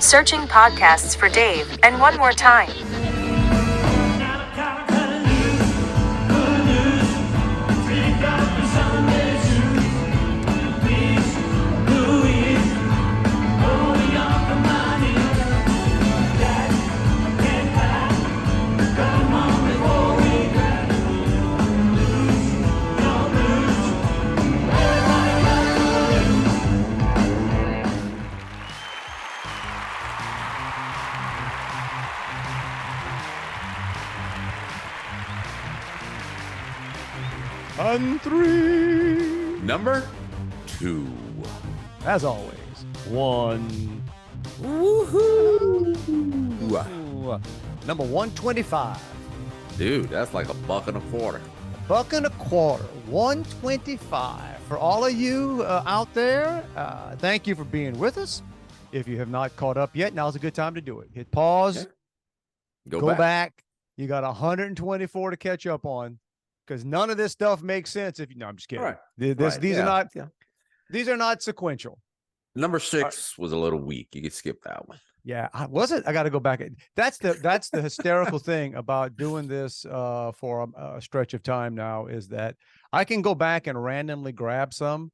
Searching podcasts for Dave, and one more time. On 3. Number 2. As always, 1. Woohoo! Number 125. Dude, that's like $1.25. $1.25. 125. For all of you out there, thank you for being with us. If you have not caught up yet, now's a good time to do it. Hit pause. Okay. Go back. You got 124 to catch up on. Because none of this stuff makes sense if you. No, I'm just kidding. Right. These are not. Yeah. These are not sequential. Number 6 was a little weak. You could skip that one. Yeah, I got to go back. That's the hysterical thing about doing this for a stretch of time now is that I can go back and randomly grab some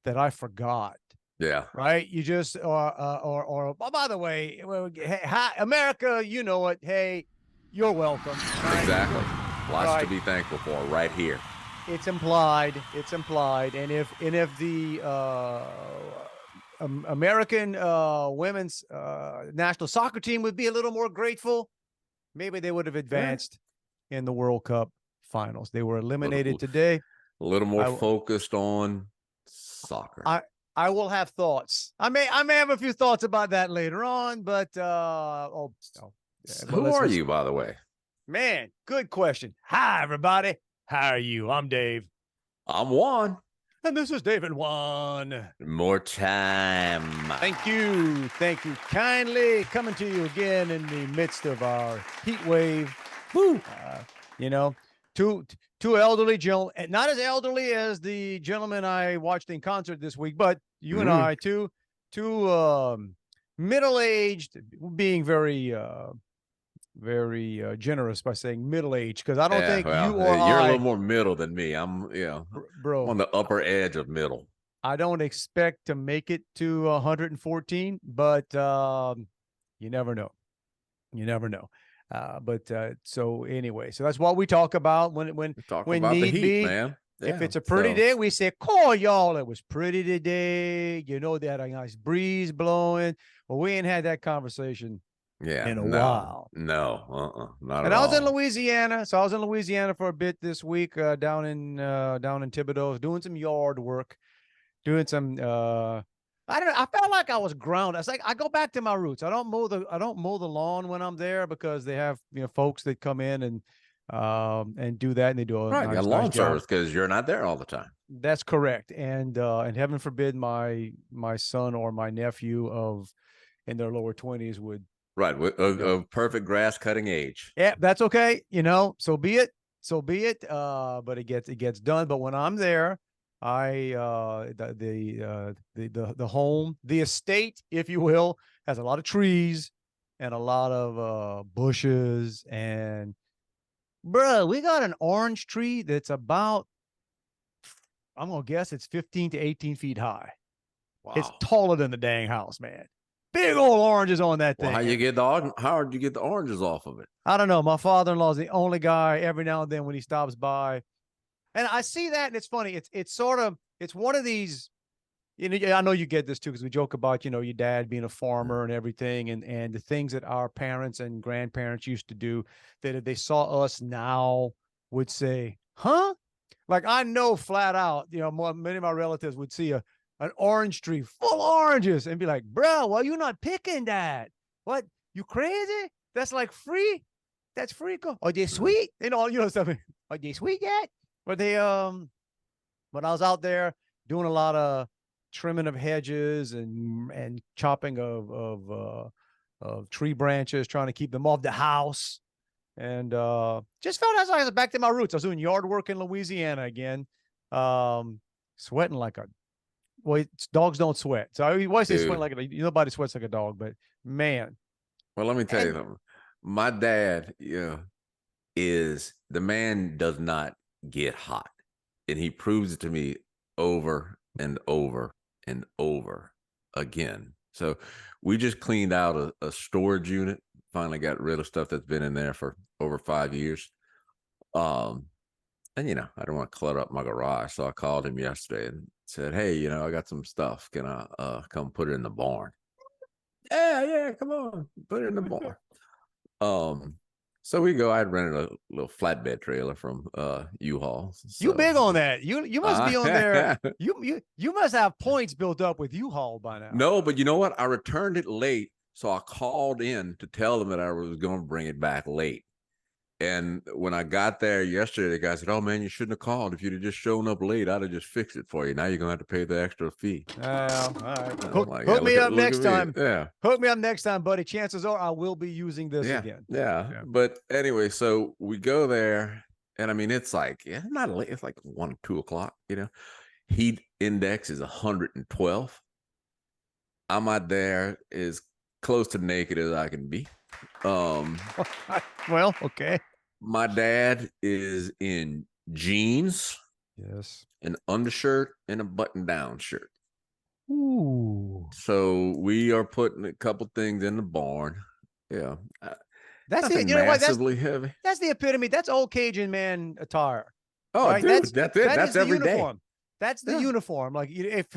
that I forgot. Yeah. Right. You just or oh, by the way, hey, hi, America, you know it. Hey, you're welcome. Right? Exactly. Lots to be thankful for right here. It's implied. And if the American women's national soccer team would be a little more grateful, maybe they would have advanced in the World Cup finals. They were eliminated today. A little more focused on soccer. I will have thoughts. I may have a few thoughts about that later on, but who are you, by the way? Man, good question. Hi, everybody. How are you? I'm Dave. I'm Juan. And this is David Juan. More time. Thank you. Kindly coming to you again in the midst of our heat wave. Woo. Two elderly gentlemen, not as elderly as the gentleman I watched in concert this week, but you and I, two middle-aged, being very generous by saying middle-aged, because I don't think you or you're a little more middle than me. I'm, bro, on the upper edge of middle. I don't expect to make it to 114, but you never know. So anyway, so that's what we talk about when need the heat, be, man. Yeah, if it's a pretty day, we say, "Call y'all. It was pretty today." They had a nice breeze blowing. Well, we ain't had that conversation. In a while. No, not and at all. I was in Louisiana. So I was in Louisiana for a bit this week, down in Thibodaux, doing some yard work, doing some I felt like I was grounded. It's like I go back to my roots. I don't mow the lawn when I'm there because they have folks that come in and do that, and they do a nice lawn job. service because you're not there all the time. That's correct. And heaven forbid my son or my nephew in their lower 20s would. Right, of perfect grass cutting age. Yeah, that's okay. So be it. But it gets done. But when I'm there, the home, the estate, if you will, has a lot of trees and a lot of bushes. And bro, we got an orange tree that's about, I'm gonna guess it's 15 to 18 feet high. Wow. It's taller than the dang house, man. Big old oranges on that thing. Well, how did you get the oranges off of it? I don't know. My father-in-law is the only guy every now and then when he stops by. And I see that, and it's funny. It's one of these, I know you get this too, because we joke about, your dad being a farmer and everything, and the things that our parents and grandparents used to do that if they saw us now would say, huh? Like, I know flat out, many of my relatives would see an orange tree full of oranges and be like, bro, well, you're not picking that. What? You crazy? That's like free. That's free. Are they sweet? Stuff. Are they sweet yet? But when I was out there doing a lot of trimming of hedges and chopping of tree branches, trying to keep them off the house. And just felt as I was back to my roots. I was doing yard work in Louisiana again, sweating like a well, dogs don't sweat. So I always say sweat Dude. like nobody sweats like a dog, but man. Well, let me tell you And something. My dad, is the man does not get hot. And he proves it to me over and over and over again. So we just cleaned out a storage unit, finally got rid of stuff that's been in there for over 5 years. And I don't want to clutter up my garage. So I called him yesterday and said, hey, I got some stuff. Can I come put it in the barn? Yeah, come on, put it in the barn. So we go. I rented a little flatbed trailer from U-Haul. you So big on that. You must be on there. uh, You must have points built up with U-Haul by now. no, but you know what? I returned it late, so I called in to tell them that I was going to bring it back late. And when I got there yesterday, the guy said, "Oh man, you shouldn't have called. If you'd have just shown up late, I'd have just fixed it for you. Now you're gonna have to pay the extra fee." All right. Hook Me up next time. Yeah. Hook me up next time, buddy. Chances are I will be using this again. Yeah. But anyway, so we go there, and I mean, it's like, not late. It's like 1 or 2 o'clock. Heat index is 112. I'm out there as close to naked as I can be. Well, okay. My dad is in jeans, Yes, an undershirt, and a button-down shirt. Ooh. So we are putting a couple things in the barn. Yeah. That's Nothing it. You know what? massively heavy. That's the epitome. That's old Cajun man attire. Oh, right? dude, that's it. That's the every day. uniform. That's the uniform. Like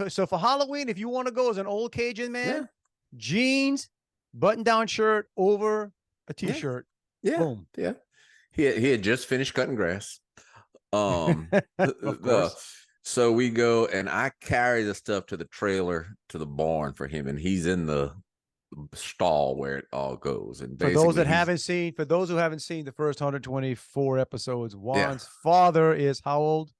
so for Halloween, if you want to go as an old Cajun man, jeans, button-down shirt over a t-shirt. Yeah. Boom. Yeah. He had just finished cutting grass. Of course. So we go and I carry the stuff to the trailer to the barn for him, and he's in the stall where it all goes. And for those who haven't seen the first 124 episodes, Juan's father is how old?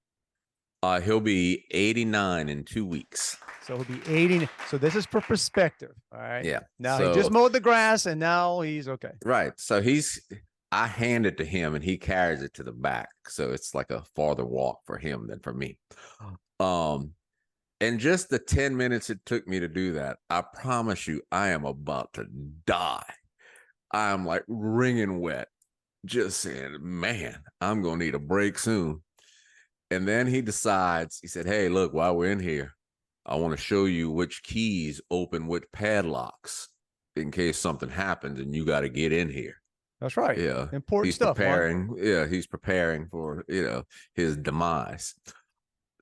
He'll be 89 in 2 weeks. So he'll be 80. So this is for perspective. All right. Yeah. Now he just mowed the grass and now he's okay. Right. So I hand it to him and he carries it to the back. So it's like a farther walk for him than for me. And just the 10 minutes it took me to do that, I promise you, I am about to die. I'm like wringing wet, just saying, man, I'm going to need a break soon. And then he said, hey, look, while we're in here, I want to show you which keys open which padlocks in case something happens and you got to get in here. That's right. Yeah. Important stuff. He's preparing for, his demise.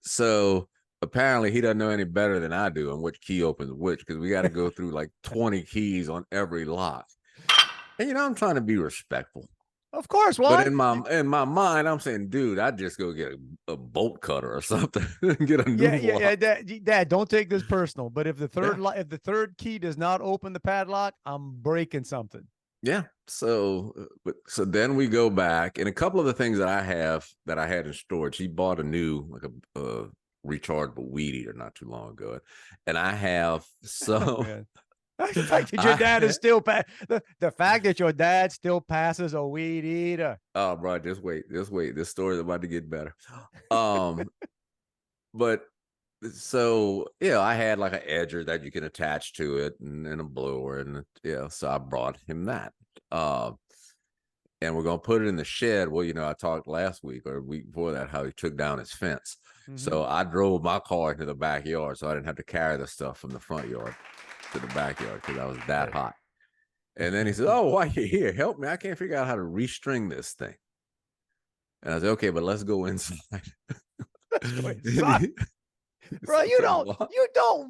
So apparently he doesn't know any better than I do on which key opens which, because we got to go through like 20 keys on every lock. And, I'm trying to be respectful. Of course. Why? But in my mind, I'm saying, dude, I'd just go get a bolt cutter or something and get a new lock. Yeah. Dad, don't take this personal. But if the third key does not open the padlock, I'm breaking something. Yeah. So then we go back, and a couple of the things that I had in storage, he bought a new, like a rechargeable weed eater not too long ago. And I have some. The fact that your dad is still the fact that your dad still passes a weed eater. Oh, bro, just wait. This story is about to get better. But so I had like an edger that you can attach to it and a blower, and so I brought him that. And we're gonna put it in the shed. Well, I talked last week or a week before that how he took down his fence. Mm-hmm. So I drove my car into the backyard, so I didn't have to carry the stuff from the front yard to the backyard because I was that hot. And then he said, "Oh, why are you here? Help me! I can't figure out how to restring this thing." And I said, "Okay, but let's go inside." Bro, you don't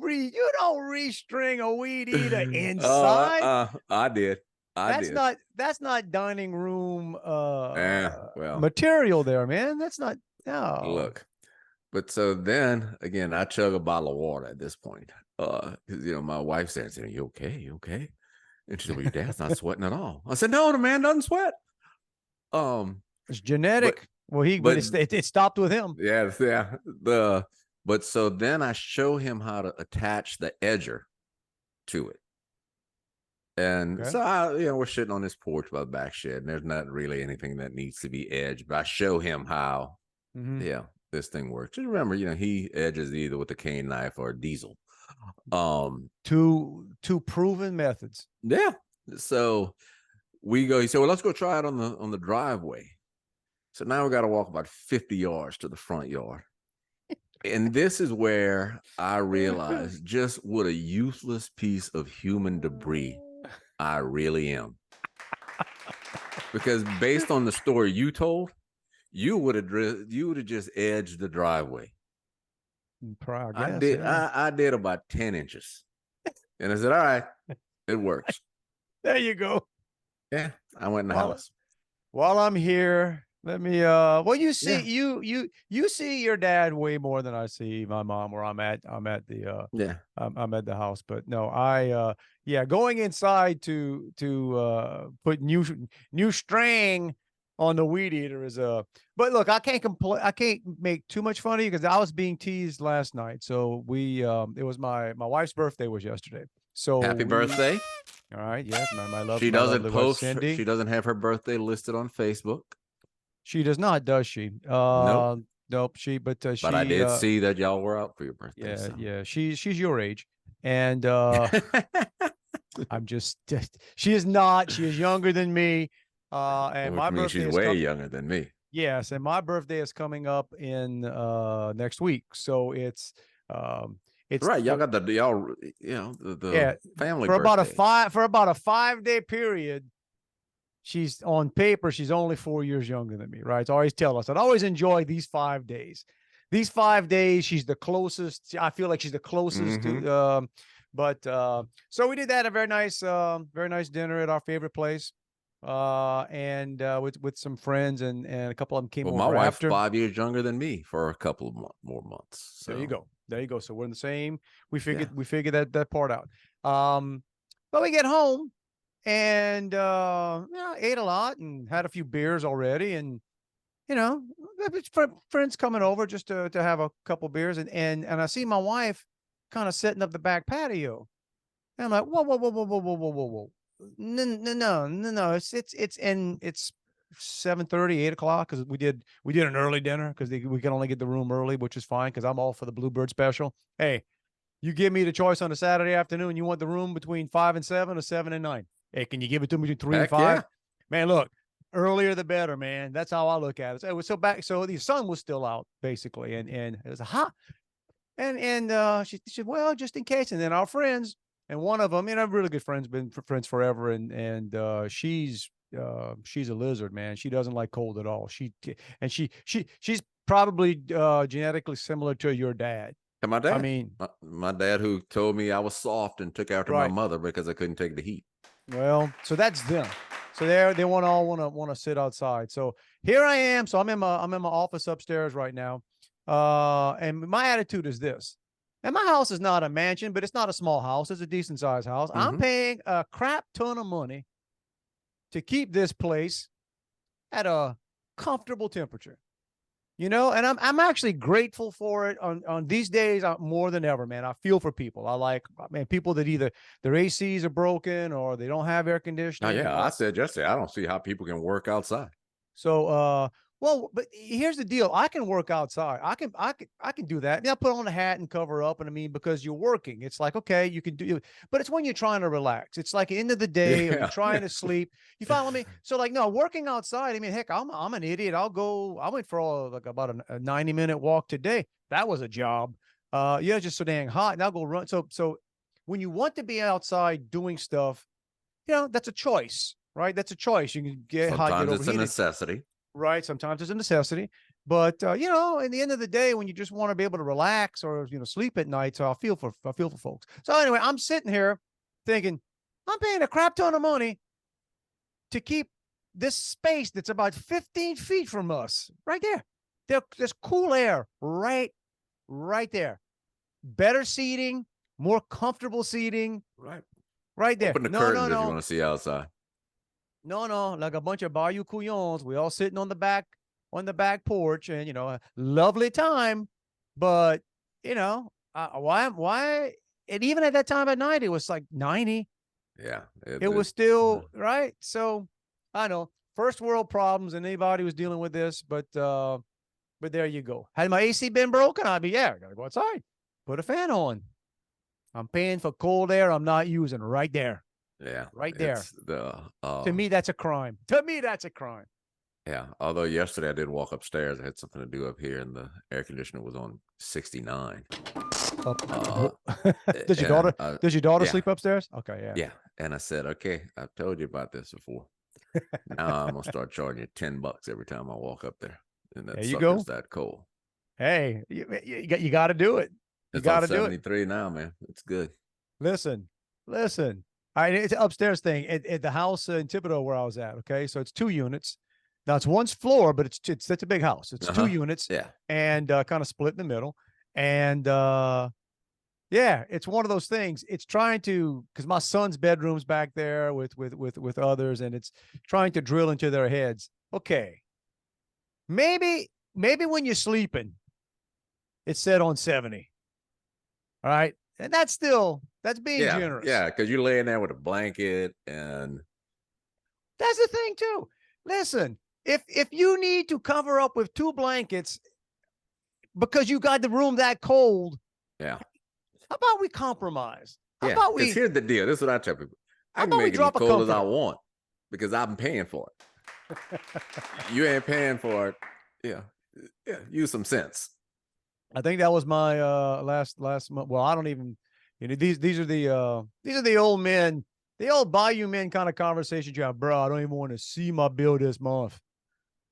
restring a weed eater inside. I did. That's not dining room material there, man. That's not. No. Look, but so then again, I chug a bottle of water at this point. My wife said, "Are you okay? You okay?" And she said, "Well, your dad's not sweating at all." I said, "No, the man doesn't sweat." It's genetic. It stopped with him. Yeah. But so then I show him how to attach the edger to it. And so we're sitting on this porch by the back shed, and there's not really anything that needs to be edged, but I show him how. Mm-hmm. Yeah. this thing works. Just remember, he edges either with a cane knife or a diesel. Two proven methods. Yeah. So we go. He said, "Well, let's go try it on the driveway." So now we got to walk about 50 yards to the front yard. And this is where I realized just what a useless piece of human debris I really am. Because based on the story you told, you would have just edged the driveway. I did. Yeah. I did about 10 inches, and I said, "All right, it works." There you go. Yeah, I went in the house. While I'm here, let me. Well, you see, you see your dad way more than I see my mom. Where I'm at the I'm at the house. But no, going inside to put new string on the weed eater is but look, I can't complain. I can't make too much fun of you because I was being teased last night. So it was my wife's birthday was yesterday. So happy birthday. All right. Yes. My love. She doesn't post. Cindy. She doesn't have her birthday listed on Facebook. She does not, does she? Nope. Nope. But I did see that y'all were out for your birthday. Yeah. So. Yeah. She's your age. And I'm just she is not. She is younger than me. And my birthday she's way younger than me. Yes, and my birthday is coming up in next week, so it's right. Y'all got the family for birthday. about a 5-day period. She's on paper. She's only 4 years younger than me, right? So I always tell us. I'd always enjoy these 5 days. These 5 days, she's the closest. I feel like she's the closest to. So we did that, a very nice dinner at our favorite place. And with some friends and a couple of them came over. My wife's after. 5 years younger than me for a couple of more months. So. There you go. So we're in the same. We figured that part out. But we get home and ate a lot and had a few beers already, and friends coming over just to have a couple beers, and I see my wife kind of setting up the back patio, and I'm like, whoa. No. It's 7:30, 8 o'clock because we did an early dinner because we can only get the room early, which is fine because I'm all for the Bluebird special. Hey, you give me the choice on a Saturday afternoon. You want the room between 5 and 7 or 7 and 9? Hey, can you give it to me between 3 and 5? Yeah. Man, look, earlier the better, man. That's how I look at it. So it was so the sun was still out basically, and it was hot. And she said, well, just in case. And then our friends. And one of them, really good friends, been friends forever, and she's a lizard, man. She doesn't like cold at all. She's probably genetically similar to your dad. And my dad. I mean, my dad, who told me I was soft and took after my mother because I couldn't take the heat. Well, so that's them. So they want to sit outside. So here I am. So I'm in my office upstairs right now, and my attitude is this. And my house is not a mansion, but it's not a small house. It's a decent sized house. Mm-hmm. I'm paying a crap ton of money to keep this place at a comfortable temperature, and I'm actually grateful for it on these days more than ever, man. I feel for people. I like, man, people that either their ACs are broken or they don't have air conditioning. Oh, yeah. I said yesterday, I don't see how people can work outside. So, well, but here's the deal. I can work outside. I can do that. Yeah, put on a hat and cover up. And I mean, because you're working, it's like, okay, you can do it. But it's when you're trying to relax. It's like end of the day, or you're trying to sleep. You follow me? So like, no, working outside. I mean, heck, I'm an idiot. I went for about a 90-minute walk today. That was a job. Just so dang hot. And I'll go run. So when you want to be outside doing stuff, that's a choice, right? That's a choice. You can get hot. Sometimes it's a necessity. Right. Sometimes it's a necessity, but in the end of the day, when you just want to be able to relax or, sleep at night. So I feel for folks. So anyway, I'm sitting here thinking I'm paying a crap ton of money to keep this space that's about 15 feet from us right there. There's cool air right there. Better seating, more comfortable seating. Right there. Open the curtains if you want to see outside. No, like a bunch of Bayou Couillons. We all sitting on the back porch, and a lovely time. But why? And even at that time at night, it was like 90. Yeah, it was still right. So I know first world problems, and anybody who's dealing with this, but But there you go. Had my AC been broken, I'd be, I gotta go outside. Put a fan on. I'm paying for cold air I'm not using right there. Yeah. Right there. It's the To me, that's a crime. To me, that's a crime. yeah. Although yesterday I did walk upstairs. I had something to do up here and the air conditioner was on 69. Does your daughter yeah. sleep upstairs? Okay, yeah. Yeah. And I said, okay, I've told you about this before. Now I'm gonna start charging you $10 every time I walk up there. And that There you sucker's go. that cold. Hey, you got to do it. You It's got on to do it. 73 now, man. It's good. Listen. It's an upstairs thing at the house in Thibodeau where I was at. Okay, so it's 2 units. Now it's one floor, but it's a big house. It's 2 units, Yeah. and kind of split in the middle. And yeah, it's one of those things. It's trying to, because my son's bedroom's back there with others, and it's trying to drill into their heads. Okay, maybe when you're sleeping, it's set on 70. All right, and that's being generous. Yeah, because you're laying there with a blanket, and that's the thing too. Listen, if you need to cover up with 2 blankets because you got the room that cold, yeah. how about we compromise? How Yeah, about we? because here's the deal. This is what I tell people. I can about we make it as drop a cold as I comforter? want because I'm paying for it. You ain't paying for it. Yeah. Use some sense. I think that was my last month. Well, I don't even, these are the old men, the old Bayou men kind of conversations you have, bro. I don't even want to see my bill this month.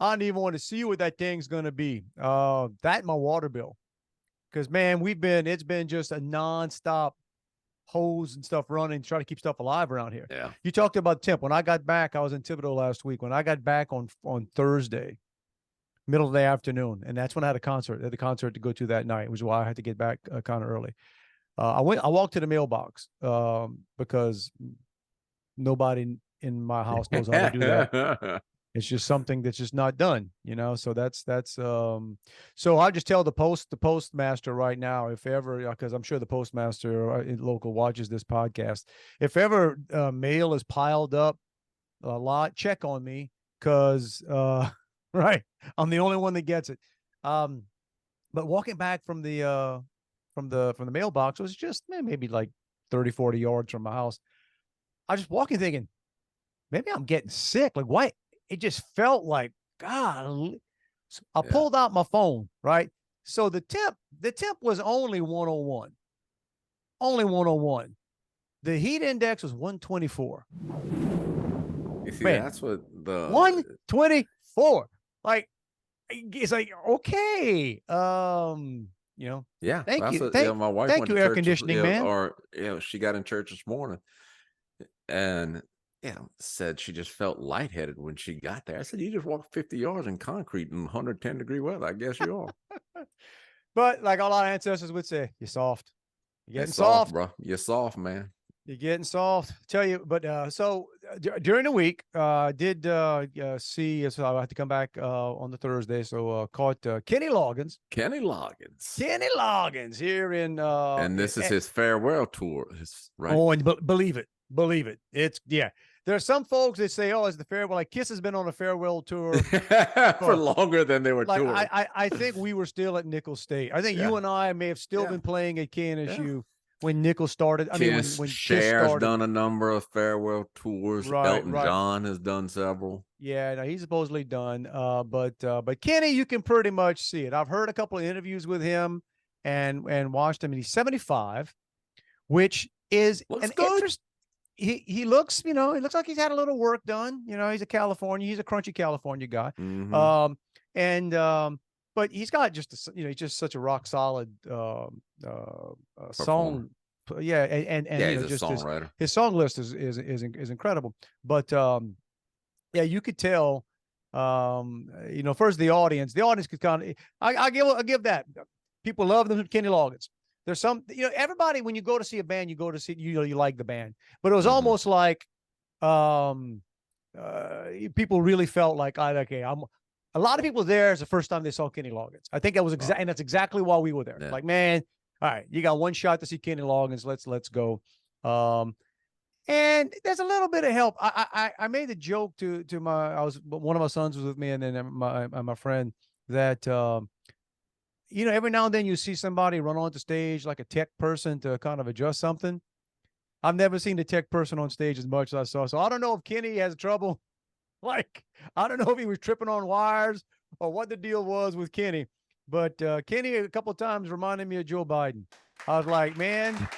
I don't even want to see what that thing's gonna be. That and my water bill. Because man, it's been just a nonstop hose and stuff running to try to keep stuff alive around here. Yeah. You talked about temp. When I got back, I was in Thibodeau last week. When I got back on Thursday, middle of the afternoon, and that's when I had a concert. I had the concert to go to that night, which is why I had to get back kind of early. I walked to the mailbox because nobody in my house knows how to do that. It's just something that's just not done, so that's so I just tell the postmaster right now, if ever, because I'm sure the postmaster local watches this podcast, if ever mail is piled up a lot, check on me, because right, I'm the only one that gets it. But walking back from the mailbox was just maybe like 30-40 yards from my house. I was just walking thinking, maybe I'm getting sick. Like, why? It just felt like, God. So I pulled out my phone, right? So the temp was only 101. Only 101. The heat index was 124. You see, Man, that's what the 124. Like, it's like, okay. Yeah. Thank you. My wife thank went you, to air church conditioning man. Or she got in church this morning and said she just felt lightheaded when she got there. I said, you just walked 50 yards in concrete in 110-degree weather. I guess you are. But like all our ancestors would say, you're soft. You're getting soft, bro. You're soft, man. You're getting soft. Tell you, but so during the week, did see. So I had to come back on the Thursday. So caught Kenny Loggins. Kenny Loggins Here in and this is his farewell tour, right? Oh, and believe it. It's There are some folks that say, "Oh, it's the farewell." Like Kiss has been on a farewell tour for longer than they were touring. I think we were still at Nickel State. I think you and I may have still been playing at KNSU when Nickel started. I mean, when Cher's Kiss started. done a number of farewell tours. Elton John has done several. Yeah, no, he's supposedly done. But Kenny, you can pretty much see it. I've heard a couple of interviews with him and watched him, and he's 75, which is Looks an good. interest. He looks, he looks like he's had a little work done. He's a crunchy California guy. Mm-hmm. But he's got just he's just such a rock solid song. Yeah, and he's just a songwriter. His song list is incredible. But yeah, you could tell. First the audience could kind of. I give that. People love them, Kenny Loggins. There's some, everybody, when you go to see a band, you go to see, you like the band, but it was almost like, people really felt like, a lot of people there is the first time they saw Kenny Loggins. I think that was and that's exactly why we were there. Yeah. Like, man, all right, you got one shot to see Kenny Loggins. Let's go. And there's a little bit of help. I made the joke to one of my sons was with me, and then my friend that, every now and then you see somebody run onto stage like a tech person to kind of adjust something. I've never seen the tech person on stage as much as I saw. So I don't know if Kenny has trouble. Like, I don't know if he was tripping on wires or what the deal was with Kenny. But Kenny a couple of times reminded me of Joe Biden. I was like, man,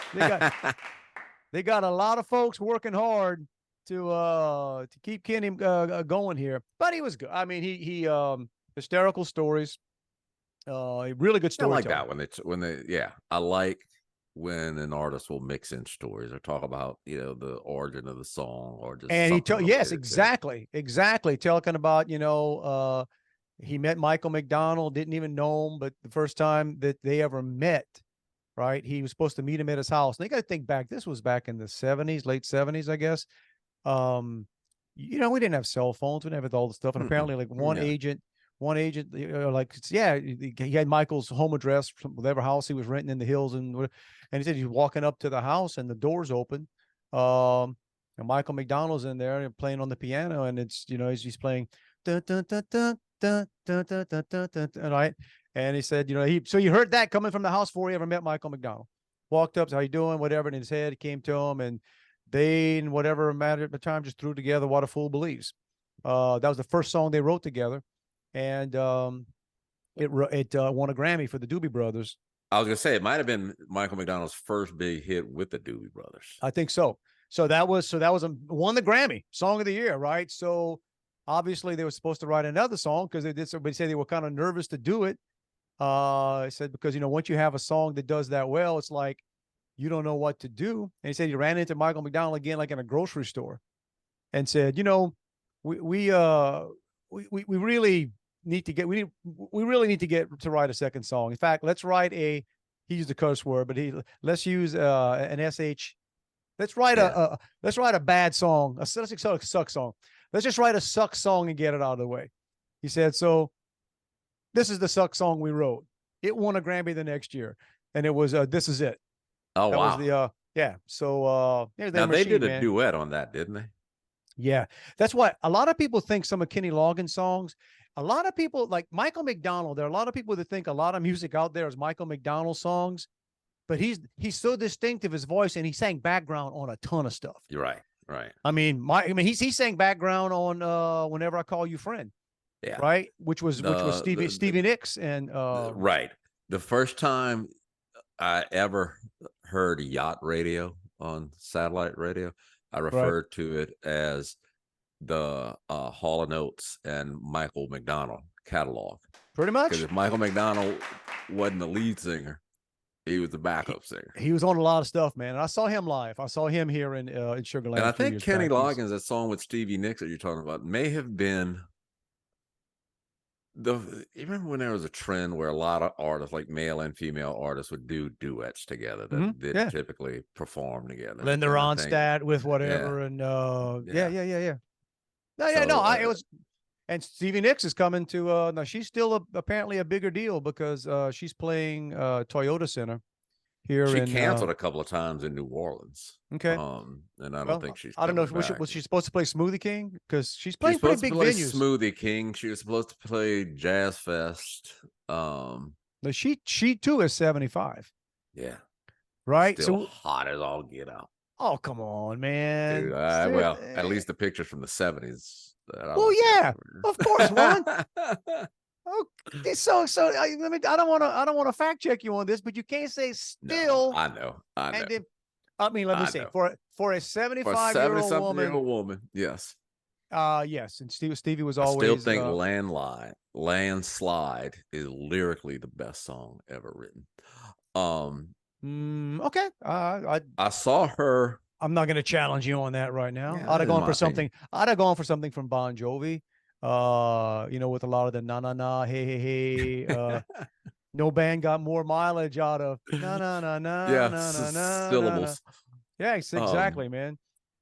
they got a lot of folks working hard to keep Kenny going here. But he was good. I mean, he hysterical stories. Really good I story. like that yeah. I like when an artist will mix in stories or talk about, the origin of the song or just And something yes, related. exactly. Talking about, he met Michael McDonald, didn't even know him, but the first time that they ever met, right? He was supposed to meet him at his house. And they got to think back. This was back in the 70s, late 70s, I guess. We didn't have cell phones. We didn't have all the stuff. And apparently, like one agent, he had Michael's home address from whatever house he was renting in the hills, and he said he's walking up to the house and the door's open. And Michael McDonald's in there playing on the piano, and it's he's playing dun, dun, dun, dun, dun, dun, dun, dun, dun, dun, dun, right. And he said, so you heard that coming from the house before he ever met Michael McDonald. Walked up, how you doing, whatever, in his head came to him, and they, in whatever matter at the time, just threw together What a Fool Believes. That was the first song they wrote together, and it won a Grammy for the Doobie Brothers. I was gonna say it might have been Michael McDonald's first big hit with the Doobie Brothers. I think so. So that was won the Grammy Song of the Year, right? So obviously they were supposed to write another song because they did. Somebody said they were kind of nervous to do it. I said because once you have a song that does that well, it's like you don't know what to do. And he said he ran into Michael McDonald again, like in a grocery store, and said, we really need to get to write a second song. In fact, let's write he used a curse word, but let's use an sh. Let's write a bad song. Let's a suck song. Let's just write a suck song and get it out of the way. He said, so this is the suck song we wrote. It won a Grammy the next year, and it was This Is It. Oh, that wow. was yeah. So now they did a duet on that, didn't they? Yeah. That's why a lot of people think some of Kenny Loggins songs, a lot of people like Michael McDonald. There are a lot of people that think a lot of music out there is Michael McDonald songs, but he's so distinctive, his voice, and he sang background on a ton of stuff. You're right. Right. I mean, he sang background on Whenever I Call You Friend. Yeah. Right. Which was Stevie Nicks and right. The first time I ever heard yacht radio on satellite radio, I referred to it as the Hall & Oates and Michael McDonald catalog. Pretty much. Because if Michael McDonald wasn't the lead singer, he was the backup singer. He was on a lot of stuff, man. And I saw him live. I saw him here in Sugar Land. And I think Kenny Loggins, that song with Stevie Nicks that you're talking about, may have been you remember when there was a trend where a lot of artists, like male and female artists, would do duets together that didn't typically perform together. Linda Ronstadt with whatever, and No, it was. And Stevie Nicks is coming to now she's still apparently a bigger deal because she's playing Toyota Center here. She canceled a couple of times in New Orleans. Okay. And I don't think she's. I don't know. Was she supposed to play Smoothie King? Because she's playing pretty big venues. Smoothie King. She was supposed to play Jazz Fest. No, she too is 75. Yeah. Right. Still hot as all get out. Oh, come on, man. Dude, well, at least the pictures from the 70s. Well, yeah, of course, Juan. Okay, so I don't want to fact check you on this, but you can't say still. No, I know. And then, let me say for a 75-year-old woman, yes. Yes, and Stevie was always. I still think Landslide is lyrically the best song ever written. Okay. I saw her. I'm not going to challenge you on that right now. Yeah, I'd have gone for something. I'd have gone for something from Bon Jovi. With a lot of the na na na, hey hey hey. No band got more mileage out of na na na na. Yeah, na, na, na, syllables. Na, na. Yeah, exactly, man.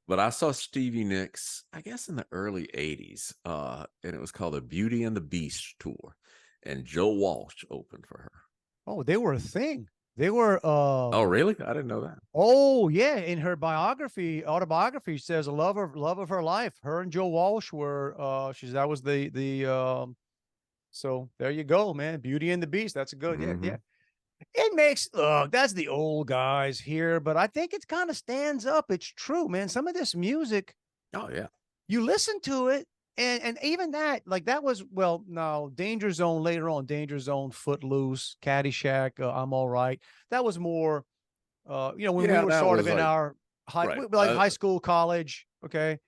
But I saw Stevie Nicks, I guess in the early 80s, and it was called the Beauty and the Beast tour, and Joe Walsh opened for her. Oh, they were a thing. They were. Oh, really? I didn't know that. Oh, yeah. In her autobiography, she says a love of her life. Her and Joe Walsh were. That was the So there you go, man. Beauty and the Beast. That's a good, Mhm. yeah. It makes look, that's the old guys here, but I think it kind of stands up. It's true, man. Some of this music, Oh yeah. you listen to it, and even that, like that was well, no, Danger Zone later on, Danger Zone, Footloose, Caddyshack, I'm all right. That was more when we Yeah, were that sort of was in like our right. like high school, college, okay.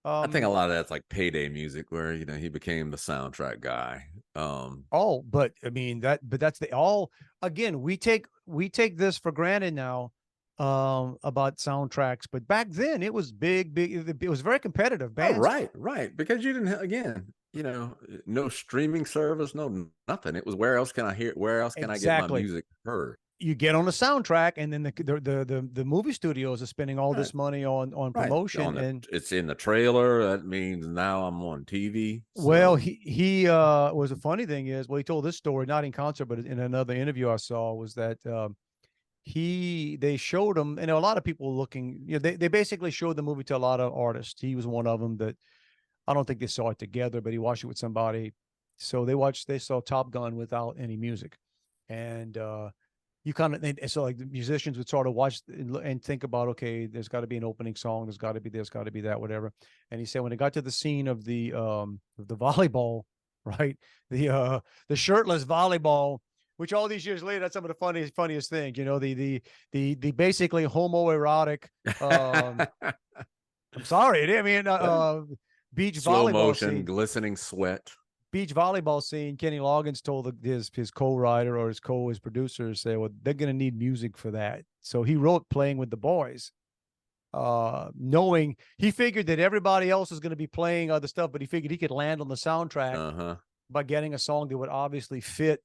I think a Um, lot of that's like payday music where, he became the soundtrack guy. oh, but I mean but that's the all again, we take this for granted now about soundtracks, but back then it was it was very competitive. Oh, Bands right, right. Because you didn't again, no streaming service, no nothing. It was where else can I get my exactly. music heard? You get on the soundtrack, and then the movie studios are spending all Right, this money on right. promotion. And It's in the trailer. That means now I'm on TV. well, So he was a funny thing is, well, he told this story not in concert, but in another interview I saw, was that they showed him, and there were a lot of people looking, they basically showed the movie to a lot of artists. He was one of them that I don't think they saw it together, but he watched it with somebody. So they saw Top Gun without any music. And you kind of, and so like the musicians would sort of watch and think about, okay, there's got to be an opening song, there's got to be this, got to be that, whatever. And he said when it got to the scene of the volleyball, right, the shirtless volleyball, which all these years later, that's some of the funniest things, the basically homoerotic, um I'm sorry, I mean beach slow volleyball motion, scene. glistening sweat. Beach volleyball scene. Kenny Loggins told his co-writer or his producers, say, well, they're going to need music for that. So he wrote "Playing with the Boys," knowing he figured that everybody else was going to be playing other stuff, but he figured he could land on the soundtrack Uh-huh. by getting a song that would obviously fit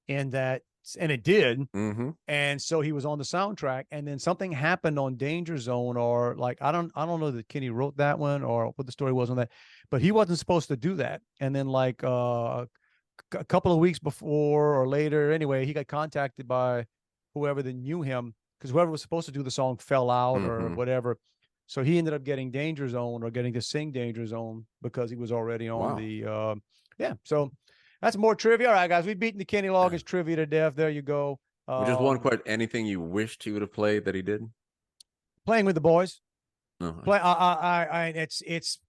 in that, and it did. Mm-hmm. And so he was on the soundtrack, and then something happened on Danger Zone, or like I don't know that Kenny wrote that one or what the story was on that, but he wasn't supposed to do that. And then like a couple of weeks before or later, anyway, he got contacted by whoever that knew him, because whoever was supposed to do the song fell out or Mm-hmm. whatever. So he ended up getting Danger Zone, or getting to sing Danger Zone, because he was already on Wow. the yeah. So that's more trivia. All right, guys, we've beaten the Kenny Loggins trivia to death. There you go. Just one question. Anything you wished he would have played that he didn't? Playing with the Boys. No. It's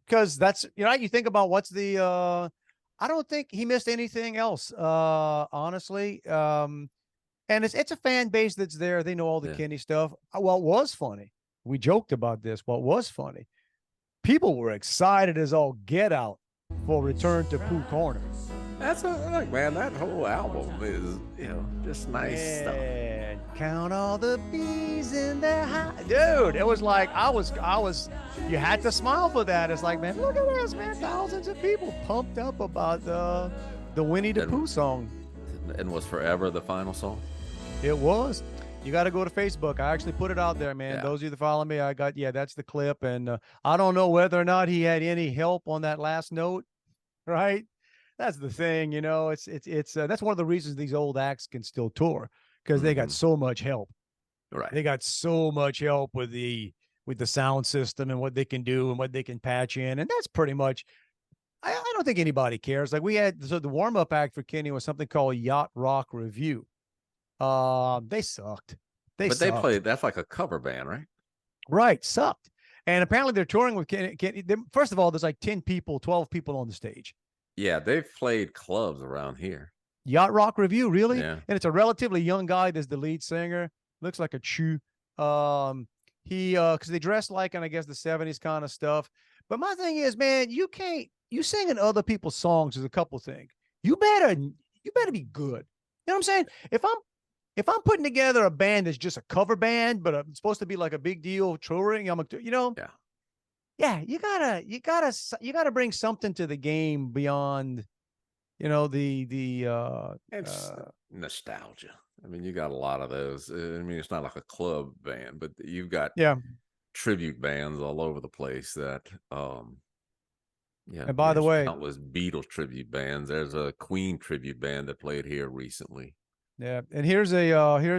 because that's, you think about what's the I don't think he missed anything else, honestly. And it's a fan base that's there. They know all the Yeah. Kenny stuff. What was funny, we joked about this. What was funny, people were excited as all get out for Return to Pooh Corner. That's look, man. That whole album is, just nice stuff. And count all the bees in the hive. Dude, it was like I was you had to smile for that. It's like, man, look at this, man. Thousands of people pumped up about the Winnie the Pooh song. And was Forever the final song? It was. You got to go to Facebook. I actually put it out there, man. Yeah. Those of you that follow me, that's the clip. And I don't know whether or not he had any help on that last note, right? That's the thing, it's that's one of the reasons these old acts can still tour, because they got so much help. Right. They got so much help with the sound system and what they can do and what they can patch in. And that's pretty much, I don't think anybody cares. Like we had, so the warm-up act for Kenny was something called Yacht Rock Review. They sucked. But they played, that's like a cover band, right? Right. Sucked. And apparently they're touring with Kenny. First of all, there's like 10 people, 12 people on the stage. Yeah, they've played clubs around here. Yacht Rock Review, really? Yeah. And it's a relatively young guy that's the lead singer. Looks like a chew. He because they dress like in, I guess, the 70s kind of stuff. But my thing is, man, you singing other people's songs is a couple things. You better be good. You know what I'm saying? If I'm putting together a band that's just a cover band, but it's supposed to be like a big deal touring, yeah, you gotta bring something to the game beyond, It's nostalgia. I mean, you got a lot of those. I mean, it's not like a club band, but you've got tribute bands all over the place that, And by the way, countless Beatles tribute bands. There's a Queen tribute band that played here recently. yeah, and here's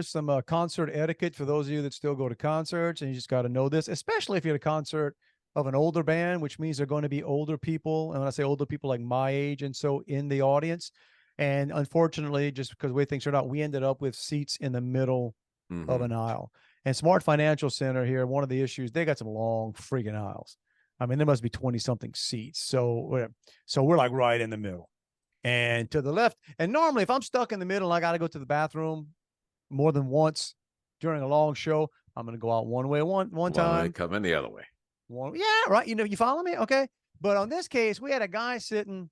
some concert etiquette for those of you that still go to concerts, and you just got to know this, especially if you're at a concert of an older band, which means they're going to be older people. And when I say older people, like my age, and so in the audience. And unfortunately, just because the way things turned out, we ended up with seats in the middle of an aisle. And Smart Financial Center here, one of the issues, they got some long friggin' aisles. I mean, there must be 20 something seats. So we're like right in the middle and to the left. And normally if I'm stuck in the middle and I got to go to the bathroom more than once during a long show, I'm going to go out one way, one time. Come in the other way. Yeah, right. You know, you follow me? Okay. But on this case, we had a guy sitting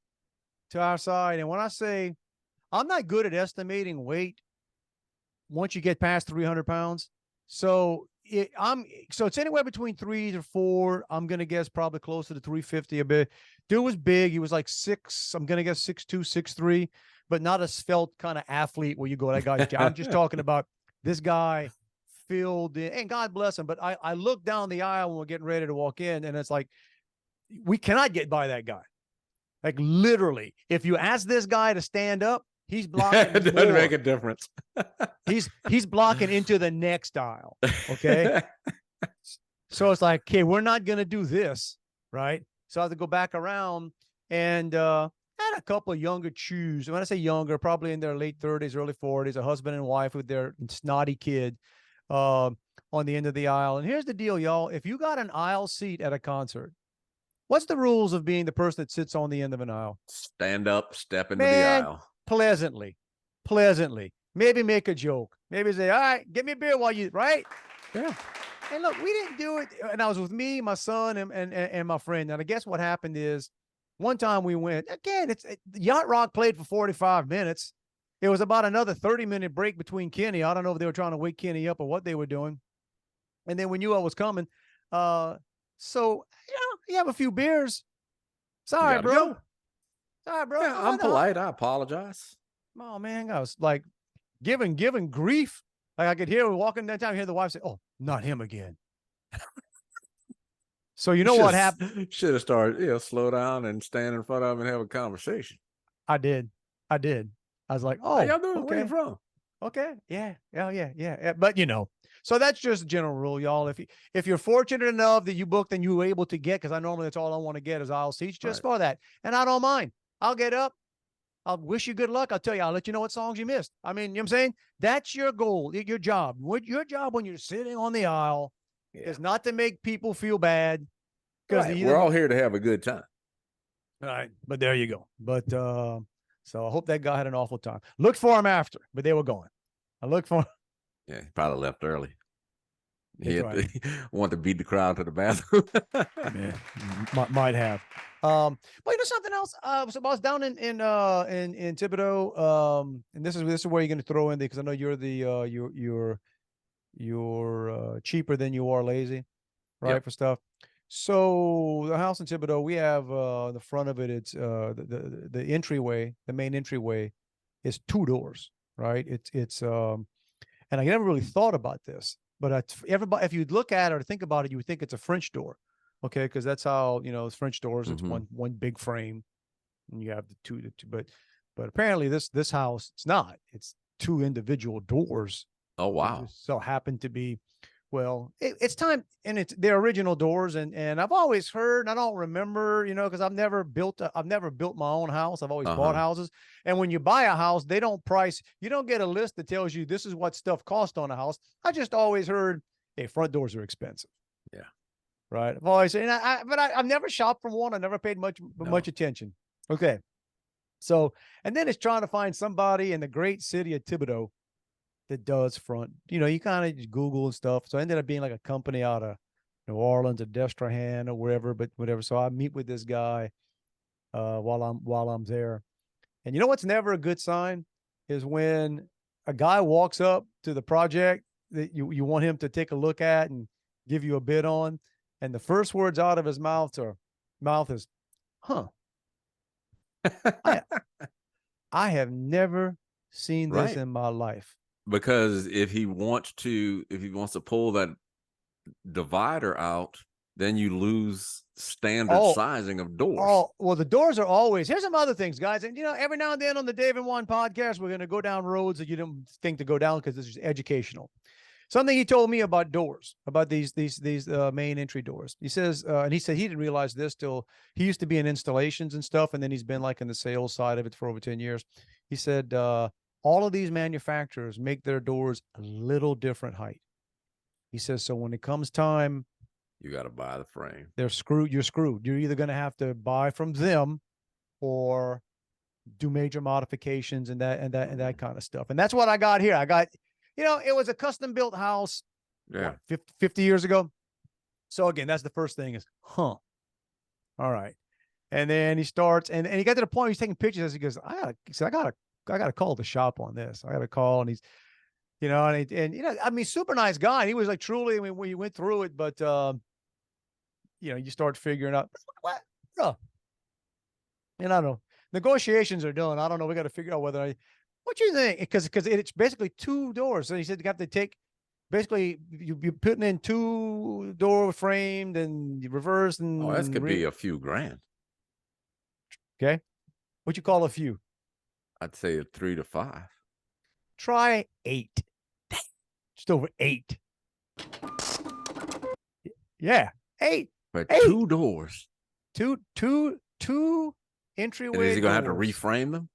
to our side. And when I say I'm not good at estimating weight once you get past 300 pounds. So it's anywhere between 3 to 4. I'm going to guess probably closer to 350 a bit. Dude was big. He was like 6, I'm going to guess 6'2", 6'3", but not a svelte kind of athlete where you go, that guy's, I'm just talking about this guy filled in, and God bless him. But I look down the aisle when we're getting ready to walk in, and it's like, we cannot get by that guy. Like literally, if you ask this guy to stand up, he's blocking. It doesn't make a difference. he's blocking into the next aisle. Okay. So it's like, okay, we're not going to do this. Right. So I have to go back around and, had a couple of younger chews. When I say younger, probably in their late 30s, early 40s, a husband and wife with their snotty kid, on the end of the aisle. And here's the deal, y'all. If you got an aisle seat at a concert, what's the rules of being the person that sits on the end of an aisle? Stand up, step into the aisle. Pleasantly. Maybe make a joke. Maybe say, all right, get me a beer while you, right? Yeah. And look, we didn't do it. And I was with me, my son, and my friend. And I guess what happened is one time we went, again, Yacht Rock played for 45 minutes. It was about another 30-minute break between Kenny. I don't know if they were trying to wake Kenny up or what they were doing. And then we knew I was coming. So, you have a few beers. Sorry, bro. Go. Sorry, bro. Yeah, I'm polite. I apologize. Oh, man. I was like giving grief. Like I could hear walking downtown, hear the wife say, oh, not him again. So you know what happened? Should have started, slow down and stand in front of him and have a conversation. I did. I was like, oh, how y'all doing? okay. Where you from? Okay. Yeah. But so that's just a general rule, y'all. If you're fortunate enough that you booked and you were able to get, because I normally that's all I want to get is aisle seats just for that. And I don't mind. I'll get up. I'll wish you good luck. I'll tell you, I'll let you know what songs you missed. I mean, you know what I'm saying? That's your goal, your job. Your job when you're sitting on the aisle is not to make people feel bad. Because we're all here to have a good time. All right. But there you go. But so I hope that guy had an awful time. Looked for him after, but they were going. I looked for him. Yeah, he probably left early. He wanted to beat the crowd to the bathroom. Yeah, might have. But something else. So I was down in Thibodeau. And this is where you're going to throw in because I know you're the you're cheaper than you are lazy, right? For stuff. So the house in Thibodeau, we have the front of it. It's the entryway, the main entryway, is 2 doors, right? It's and I never really thought about this, but everybody, if you look at it or think about it, you would think it's a French door, okay? Because that's how it's French doors. It's one big frame, and you have the two. But apparently this house, it's not. It's 2 individual doors. Oh wow! So happen to be. Well, it's time, and it's their original doors, and I've always heard, and I don't remember, because I've never built my own house. I've always bought houses, and when you buy a house, you don't get a list that tells you this is what stuff cost on a house. I just always heard, hey, front doors are expensive. Yeah, right. I've always, I've never shopped from one. I never paid much attention. Okay, so and then it's trying to find somebody in the great city of Thibodeau that does front, you kind of Google and stuff. So I ended up being like a company out of New Orleans or Destrehan or wherever, but whatever. So I meet with this guy while I'm there. And what's never a good sign is when a guy walks up to the project that you want him to take a look at and give you a bid on. And the first words out of his mouth is, huh. I have never seen this in my life. Because if he wants to pull that divider out, then you lose standard sizing of doors. Oh, well, the doors are always, here's some other things, guys. And, every now and then on the Dave and Juan podcast, we're going to go down roads that you didn't think to go down because this is educational. Something he told me about doors, about these main entry doors. He says, and he said he didn't realize this till he used to be in installations and stuff, and then he's been like in the sales side of it for over 10 years. He said all of these manufacturers make their doors a little different height. He says, so when it comes time, you got to buy the frame. they're screwed. You're screwed. You're either going to have to buy from them or do major modifications and that kind of stuff. And that's what I got here. I got, it was a custom built house. Yeah. 50 years ago. So again, that's the first thing is, all right. And then he starts, and he got to the point where he's taking pictures as he goes, I gotta call the shop on this. I gotta call. And he's, I mean, super nice guy. And he was like, truly, I mean, when you went through it, but, you start figuring out what, and I don't know, negotiations are done. I don't know. We got to figure out what you think? Because it's basically 2 doors. So he said you have to take, basically you're putting in 2 door framed and you reverse and. Oh, that could be a few grand. Okay. What you call a few? I'd say 3 to 5. Try 8. Just over 8. Yeah. 8. But 8. 2 doors. Two entryway. And is he gonna have to doors. reframe them?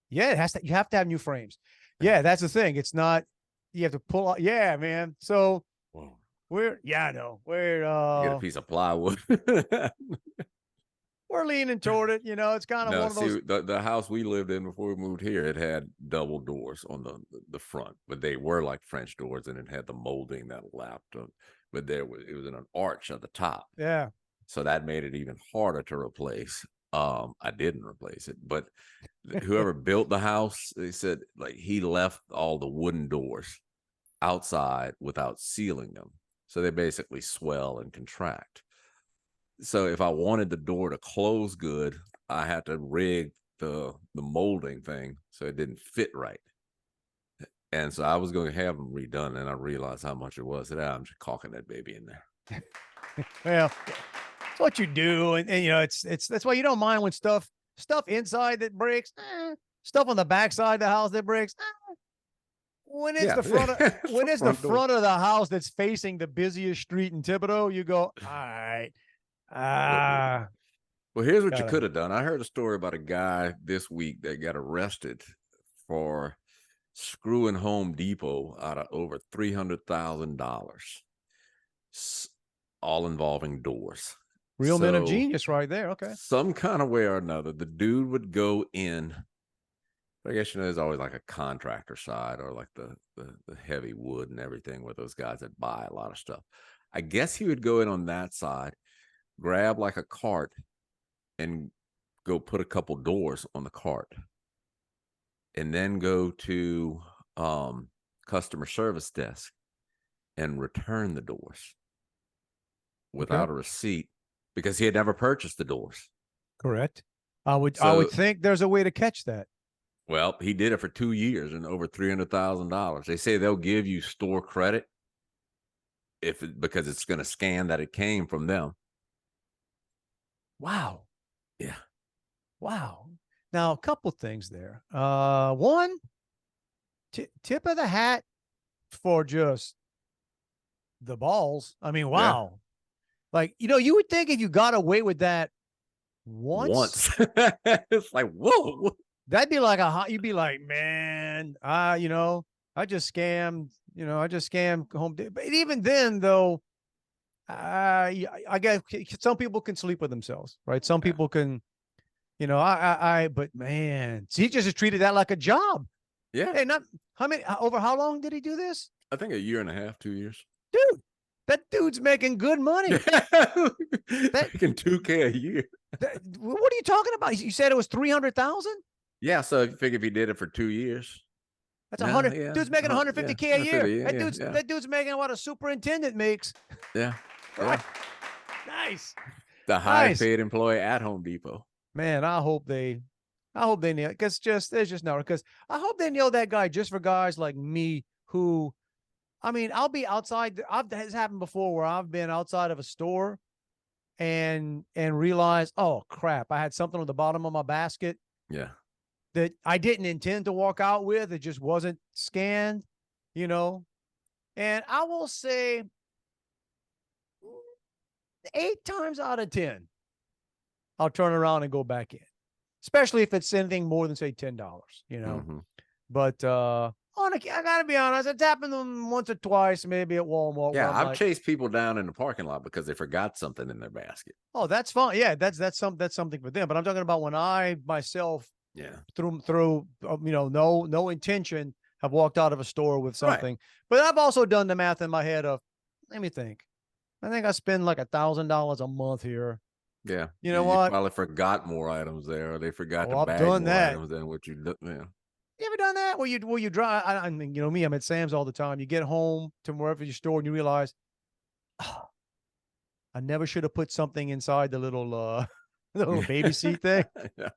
Yeah, you have to have new frames. Yeah, that's the thing. It's not, you have to pull out. Yeah, man. So Whoa. I know. We're Get a piece of plywood. we're leaning toward it. It's kind of No, one of those. see, the house we lived in before we moved here, it had double doors on the front, but they were like French doors, and it had the molding that lapped up. But it was in an arch at the top. Yeah. So that made it even harder to replace. I didn't replace it, but whoever built the house, they said like he left all the wooden doors outside without sealing them. So they basically swell and contract. So if I wanted the door to close good, I had to rig the molding thing so it didn't fit right. And so I was going to have them redone, and I realized how much it was. And I'm just caulking that baby in there. Well, it's what you do, and it's that's why you don't mind when stuff inside that breaks, stuff on the backside of the house that breaks. When it's the front of the front of the house that's facing the busiest street in Thibodaux, you go, all right. Well, here's what you could have done. I heard a story about a guy this week that got arrested for screwing Home Depot out of over $300,000, all involving doors. Real men of genius right there. Okay. Some kind of way or another, the dude would go in. I guess there's always like a contractor side or like the heavy wood and everything with those guys that buy a lot of stuff. I guess he would go in on that side, grab like a cart, and go put a couple doors on the cart, and then go to customer service desk and return the doors without a receipt, because he had never purchased the doors. Correct. I would think there's a way to catch that. Well, he did it for 2 years and over $300,000. They say they'll give you store credit because it's going to scan that it came from them. Wow. Yeah. Wow. Now, a couple things there. One, tip of the hat for just the balls. I mean, wow. Yeah. Like, you would think if you got away with that once. It's like, whoa. That'd be like you'd be like, man, I just scammed, home. But even then, though, I guess some people can sleep with themselves, right? Some people can, but man, so he just treated that like a job. Yeah. Hey, over how long did he do this? I think 1.5 years, 2 years. Dude, that dude's making good money. Making $2,000 a year. What are you talking about? You said it was 300,000? Yeah, so if you figure if he did it for 2 years, that's 100. Yeah. Dude's making 150K a year. That dude's making what a superintendent makes. Yeah. Right. Nice. The highest paid employee at Home Depot. Man, I hope they nail it, because there's just no, because I hope they nail that guy just for guys like me who, I mean, I'll be outside. It's happened before where I've been outside of a store and realized, oh crap, I had something on the bottom of my basket. Yeah. That I didn't intend to walk out with. It just wasn't scanned, And I will say 8 times out of 10, I'll turn around and go back in, especially if it's anything more than say $10, you know. Mm-hmm. But I gotta be honest, it's happened once or twice, maybe at Walmart. Yeah, where I'm I've like, chased people down in the parking lot because they forgot something in their basket. oh, that's fine. Yeah, that's something for them. But I'm talking about when I myself Yeah. through no intention have walked out of a store with Right. something. But I've also done the math in my head of, let me think. I think I spend like $1,000 a month here. Yeah. You know You what? probably forgot more items there, or they forgot to I've bag done more that. items than what you do. Yeah. You ever done that? Where you drive? I mean, you know me. I'm at Sam's all the time. You get home to wherever you store, and you realize, oh, I never should have put something inside the little the little baby seat thing. Yeah.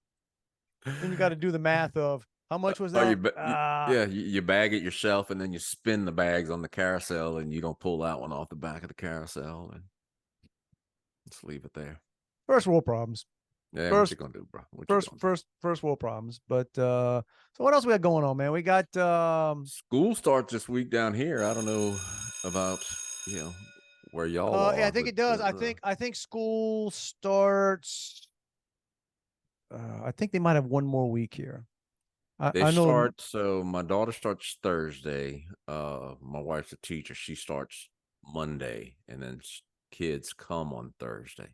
Then you got to do the math of how much was Or that? you bag it yourself, and then you spin the bags on the carousel, and you don't pull that one off the back of the carousel, and just leave it there. First world problems. Yeah, what First, you gonna do, bro? What you gonna do? first world problems. But so what else we got going on, man? We got School starts this week down here. I don't know about where y'all yeah, I are, think but it does. I think school starts. I think they might have one more week here. they I know. start. So my daughter starts Thursday. My wife's a teacher. She starts Monday, and then kids come on Thursday.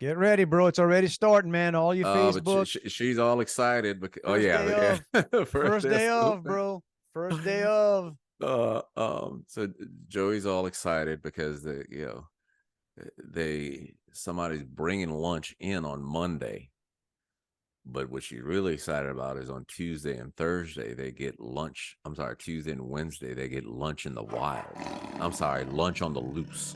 Get ready, bro. It's already starting, man. All your But Facebook. she's all excited because First day of. First day school. of, bro. First day of. So Joey's all excited because somebody's bringing lunch in on Monday. But what she's really excited about is on Tuesday and Thursday, they get lunch. I'm sorry, Tuesday and Wednesday, they get lunch in the wild. I'm sorry, lunch on the loose.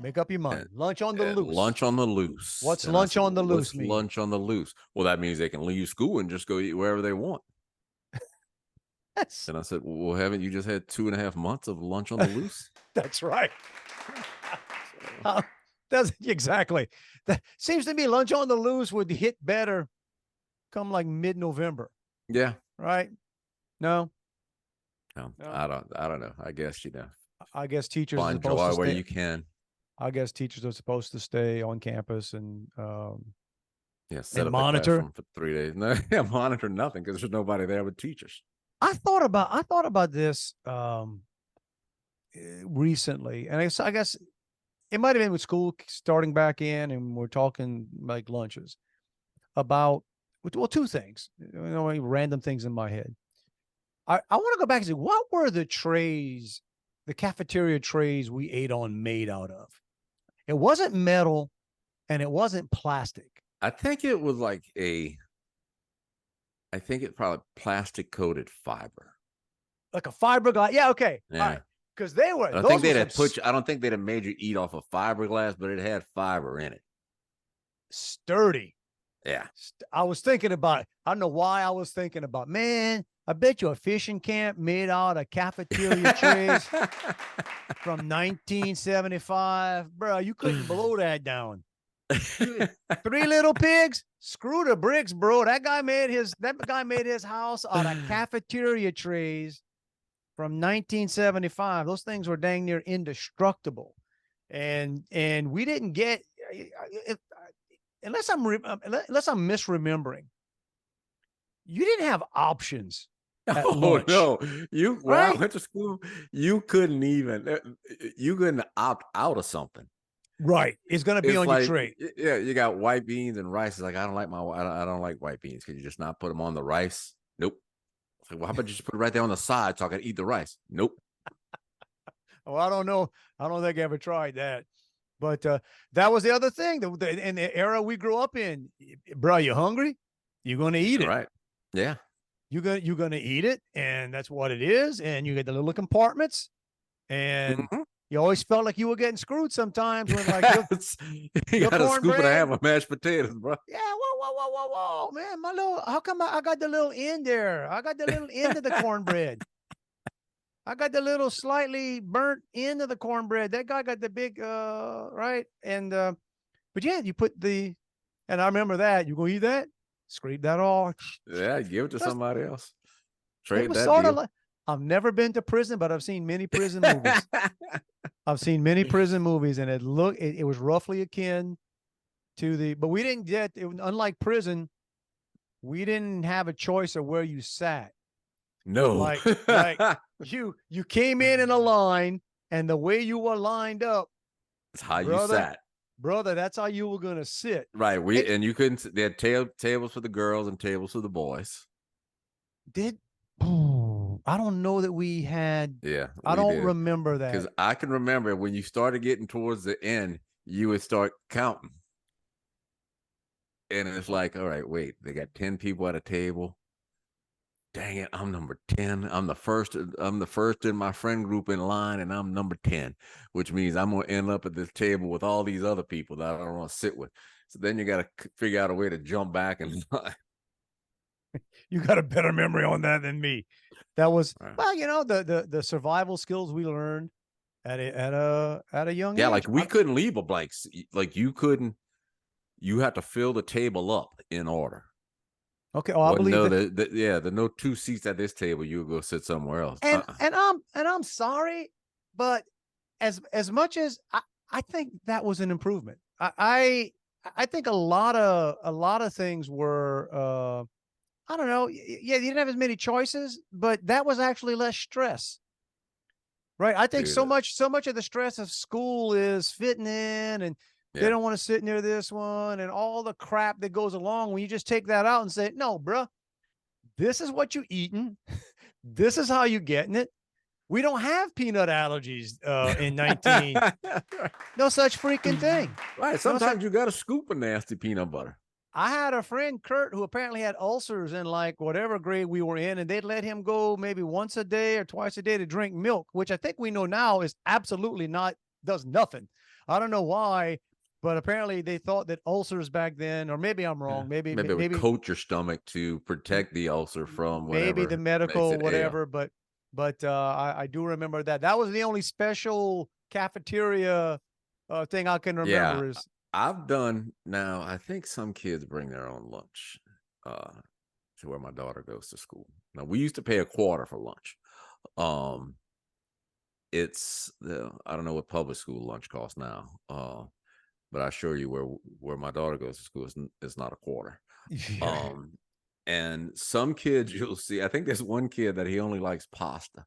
Make up your mind. Lunch on the loose. Lunch on the loose. What's And lunch said, on the loose what's mean? lunch on the loose? Well, that means they can leave school and just go eat wherever they want. And I said, well, haven't you just had 2.5 months of lunch on the loose? That's right. That's exactly. That seems to me lunch on the loose would hit better come like mid-November. Yeah. Right? No. I don't know. I guess I guess teachers find are supposed joy to where stay. you can. I guess teachers are supposed to stay on campus and set and up monitor the classroom for 3 days. No, yeah, monitor nothing because there's nobody there with teachers. I thought about this recently, and I guess it might have been with school starting back in, and we're talking like lunches about, well, two things, random things in my head. I want to go back and say, what were the trays, the cafeteria trays we ate on made out of? It wasn't metal and it wasn't plastic. I think it was like probably plastic coated fiber. Like a fiberglass. Yeah, okay. Yeah. All right. Because they were. I don't think they'd have made you eat off of fiberglass, but it had fiber in it. Sturdy. Yeah. I was thinking about, I don't know why I was thinking about, man, I bet you a fishing camp made out of cafeteria trays from 1975. Bro, you couldn't blow that down. 3 Little Pigs, screw the bricks, bro. That guy made his house out of cafeteria trays from 1975. Those things were dang near indestructible. And we didn't get, unless I'm misremembering, you didn't have options. Oh no! When I went to school, you couldn't opt out of something. Right, it's gonna be on your tray. Yeah, you got white beans and rice. It's like I don't like white beans. Could you just not put them on the rice? Nope. It's like, well, how about you just put it right there on the side so I can eat the rice? Nope. Oh, I don't know. I don't think I ever tried that. But that was the other thing. In the era we grew up in, bro, you hungry? You're gonna eat it, right? Yeah. You're gonna eat it, and that's what it is. And you get the little compartments, and you always felt like you were getting screwed sometimes when like you got a scoop and a half of mashed potatoes, bro. Yeah, whoa, man, how come I got the little end there? I got the little end of the cornbread. I got the little slightly burnt end of the cornbread. That guy got the big right, and but yeah, you put and I remember that. You gonna eat that? Scrape that off. Yeah, give it to somebody else. Trade it was that sort deal. of like, I've never been to prison, but I've seen many prison movies. I've seen many prison movies, and it was roughly akin to but we didn't unlike prison, we didn't have a choice of where you sat. No. Like you came in a line, and the way you were lined up, That's how you sat. Brother, that's how you were gonna sit. Right. And you couldn't. They had tables for the girls and tables for the boys. I don't know that we had. Yeah, I don't remember that, because I can remember when you started getting towards the end, you would start counting, and it's like, all right, wait, they got 10 people at a table. Dang it, I'm number 10. I'm the first in my friend group in line, and I'm number 10, which means I'm gonna end up at this table with all these other people that I don't want to sit with. So then you got to figure out a way to jump back and you got a better memory on that than me. That was right. Well, the survival skills we learned at a young age. Yeah, like we couldn't leave a blank. Like you couldn't. You had to fill the table up in order. Okay. Oh, I believe that. Yeah, the no 2 seats at this table. You would go sit somewhere else. And I'm sorry, but as much as I think that was an improvement. I think a lot of things were I don't know. Yeah, you didn't have as many choices, but that was actually less stress. Right. I think so much of the stress of school is fitting in, and they don't want to sit near this one, and all the crap that goes along when you just take that out and say, no, bruh, this is what you eating. This is how you getting it. We don't have peanut allergies in 19. No such freaking thing. Right. Sometimes you got to scoop a nasty peanut butter. I had a friend, Kurt, who apparently had ulcers in like whatever grade we were in, and they'd let him go maybe once a day or twice a day to drink milk, which I think we know now is absolutely does nothing. I don't know why, but apparently they thought that ulcers back then, or maybe I'm wrong. Maybe it would coat your stomach to protect the ulcer from whatever. Maybe the medical whatever, but I do remember that. That was the only special cafeteria thing I can remember is. I've done now. I think some kids bring their own lunch to where my daughter goes to school. Now we used to pay $0.25 for lunch. I don't know what public school lunch costs now, but I assure you where my daughter goes to school is not $0.25. Yeah. And some kids you'll see. I think there's one kid that he only likes pasta.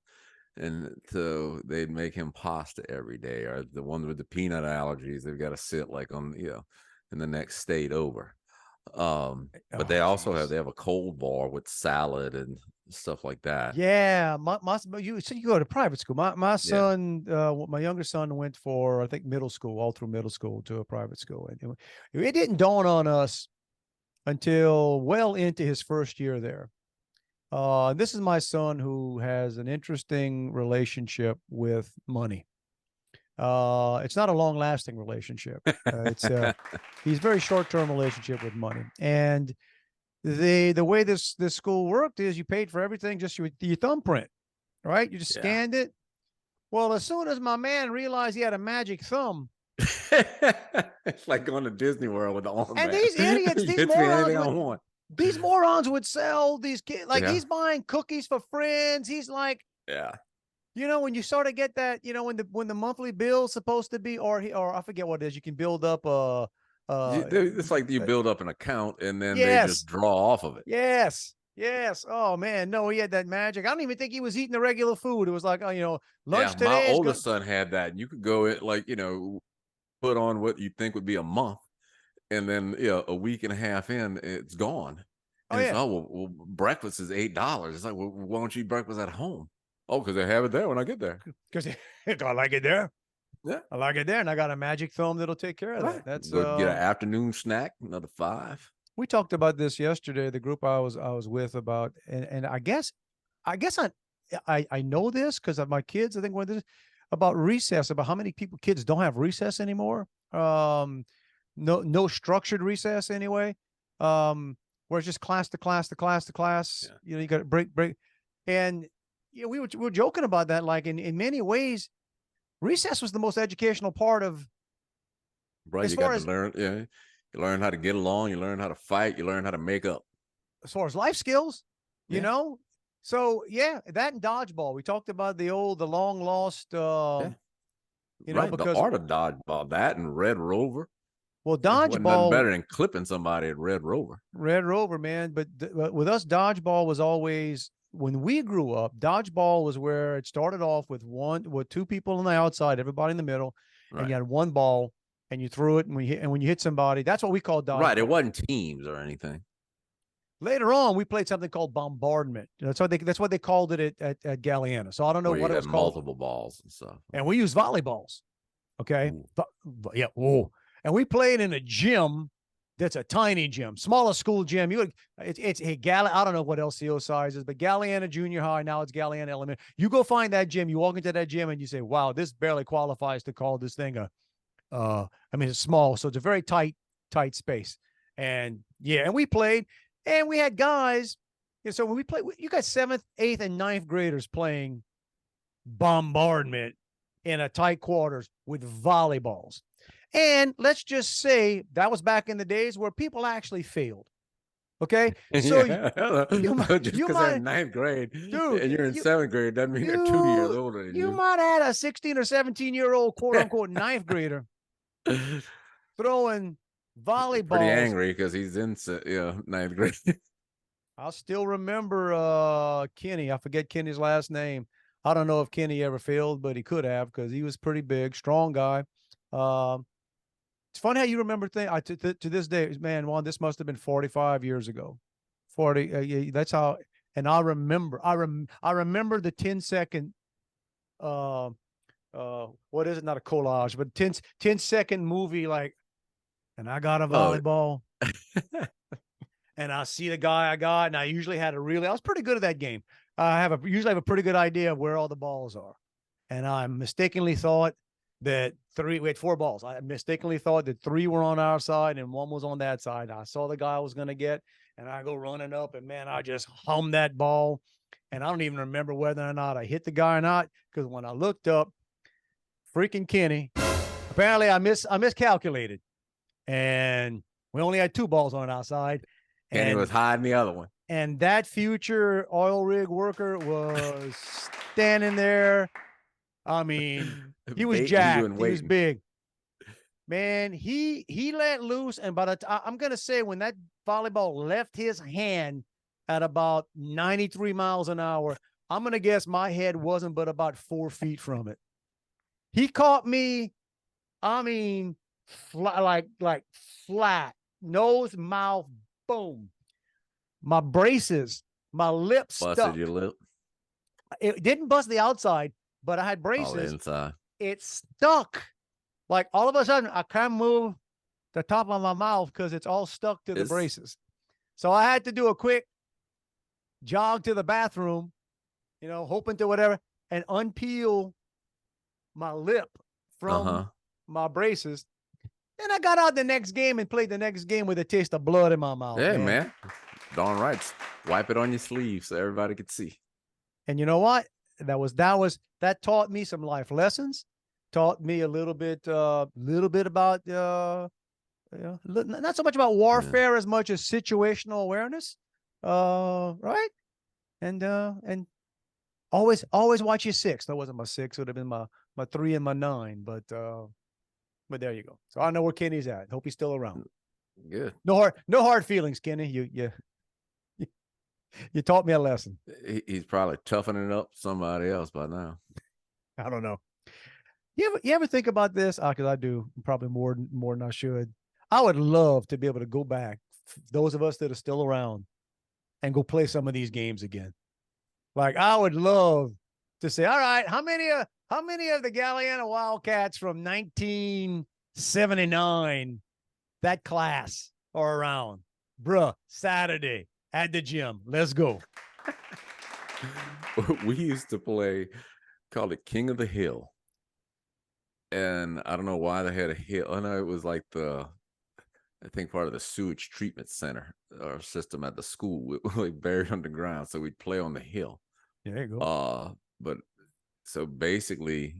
And so they'd make him pasta every day, or the one with the peanut allergies, they've got to sit like on, in the next state over. But they also have a cold bar with salad and stuff like that. Yeah. You go to private school. My son, my younger son went for, I think, all through middle school to a private school. And it didn't dawn on us until well into his first year there. This is my son who has an interesting relationship with money. It's not a long-lasting relationship. He's very short-term relationship with money. And the way this school worked is you paid for everything just your thumbprint, right? You just scanned it. Well, as soon as my man realized he had a magic thumb, it's like going to Disney World with the armband. And these idiots, these morons would sell these kids, like he's buying cookies for friends. He's like, when you sort of get that, when the monthly bill's supposed to be, or I forget what it is, you can build up it's like you build up an account and then they just draw off of it. Yes. Oh man, no, he had that magic. I don't even think he was eating the regular food. It was like, lunch today. My oldest son had that. And you could go in, like, put on what you think would be a month, and then a week and a half in, it's gone. And well, breakfast is $8. It's like, well, why don't you eat breakfast at home? Oh, because they have it there when I get there. Because I like it there. Yeah, I like it there, and I got a magic thumb that'll take care of that. That's go get an afternoon snack, another $5. We talked about this yesterday. The group I was with about, and I guess I know this because of my kids. I think when this about recess, about how many kids don't have recess anymore. No structured recess anyway. Where it's just class to class to class to class. Yeah. You got to break. And we were joking about that. Like in many ways, recess was the most educational part of. Right, you got to learn. Yeah, you learn how to get along. You learn how to fight. You learn how to make up. As far as life skills, So yeah, that and dodgeball. We talked about the long lost, Yeah. Right. The because art of dodgeball, that and Red Rover. well, Yeah, wasn't nothing dodgeball, better than clipping somebody at Red Rover. Red Rover, man. But with us, dodgeball was always when we grew up. Dodgeball was where it started off with two people on the outside, everybody in the middle, and Right. you had one ball, and you threw it, and when you hit somebody, that's what we call Right. It dodgeball. wasn't teams or anything. Later on, we played something called bombardment. That's what they called it at Galliana. So I don't know Where what you it had was called, multiple balls and stuff. and we used volleyballs. Okay. Ooh. Yeah. Whoa. And we played in a gym that's a tiny gym, smallest school gym. It's a I don't know what LCO size is, but Galliana Junior High, now it's Galliana Elementary. You go find that gym, you walk into that gym and you say, wow, this barely qualifies to call this thing I mean, it's small. So it's a very tight space. And yeah, and we played and we had guys. So when we played, you got 7th, 8th, and 9th graders playing bombardment in a tight quarters with volleyballs. And let's just say that was back in the days where people actually failed. Okay. So Yeah. Just because they're in ninth grade dude, and you're in 7th grade doesn't mean they're 2 years older than you you. might have had a 16 or 17-year-old quote unquote ninth grader throwing volleyballs. Pretty angry because he's in 9th grade. I still remember Kenny. I forget Kenny's last name. I don't know if Kenny ever failed, but he could have because he was pretty big, strong guy. It's funny how you remember things. To this day, man, Juan, this must have been 45 years ago. 40. That's how. And I remember. I remember the 10-second. What is it? Not a collage, but 10-second movie. Like, and I got a volleyball. And I see the guy I got, and I usually I was pretty good at that game. I usually have a pretty good idea of where all the balls are. And I mistakenly thought that we had 4 balls. I mistakenly thought that 3 were on our side and 1 was on that side. I saw the guy I was going to get, and I go running up, and man, I just hummed that ball. And I don't even remember whether or not I hit the guy or not, because when I looked up, freaking Kenny, apparently I miscalculated. And we only had 2 balls on our side. And he was hiding the other one. And that future oil rig worker was standing there. I mean, he was jacked. He was big. Man, he let loose. And by the time, I'm going to say when that volleyball left his hand at about 93 miles an hour, I'm going to guess my head wasn't but about 4 feet from it. He caught me, I mean, like flat, nose, mouth, boom. My braces, my lip Busted stuck. your lip. It didn't bust the outside, but I had braces. All inside. It stuck. Like all of a sudden, I can't move the top of my mouth because it's all stuck to the braces. So I had to do a quick jog to the bathroom, hoping to whatever, and unpeel my lip from my braces. Then I got out the next game and played the next game with a taste of blood in my mouth. Yeah, man. Darn right. Wipe it on your sleeve so everybody could see. And you know what? That taught me some life lessons. Taught me a little bit about not so much about warfare as much as situational awareness. Right? And always watch your 6. That wasn't my 6, it would have been my 3 and my 9, but there you go. So I know where Kenny's at. Hope he's still around. Good. No hard feelings, Kenny. You taught me a lesson. He's probably toughening up somebody else by now. I don't know. You ever think about this? Because I do, probably more than I should. I would love to be able to go back, those of us that are still around, and go play some of these games again. Like I would love to say, all right, how many of the Galliana Wildcats from 1979, that class, are around? Bruh, Saturday at the gym. Let's go. We used to play, called it King of the Hill. And I don't know why they had a hill. I know it was like I think part of the sewage treatment center or system at the school, like buried underground. So we'd play on the hill. There you go. But so basically,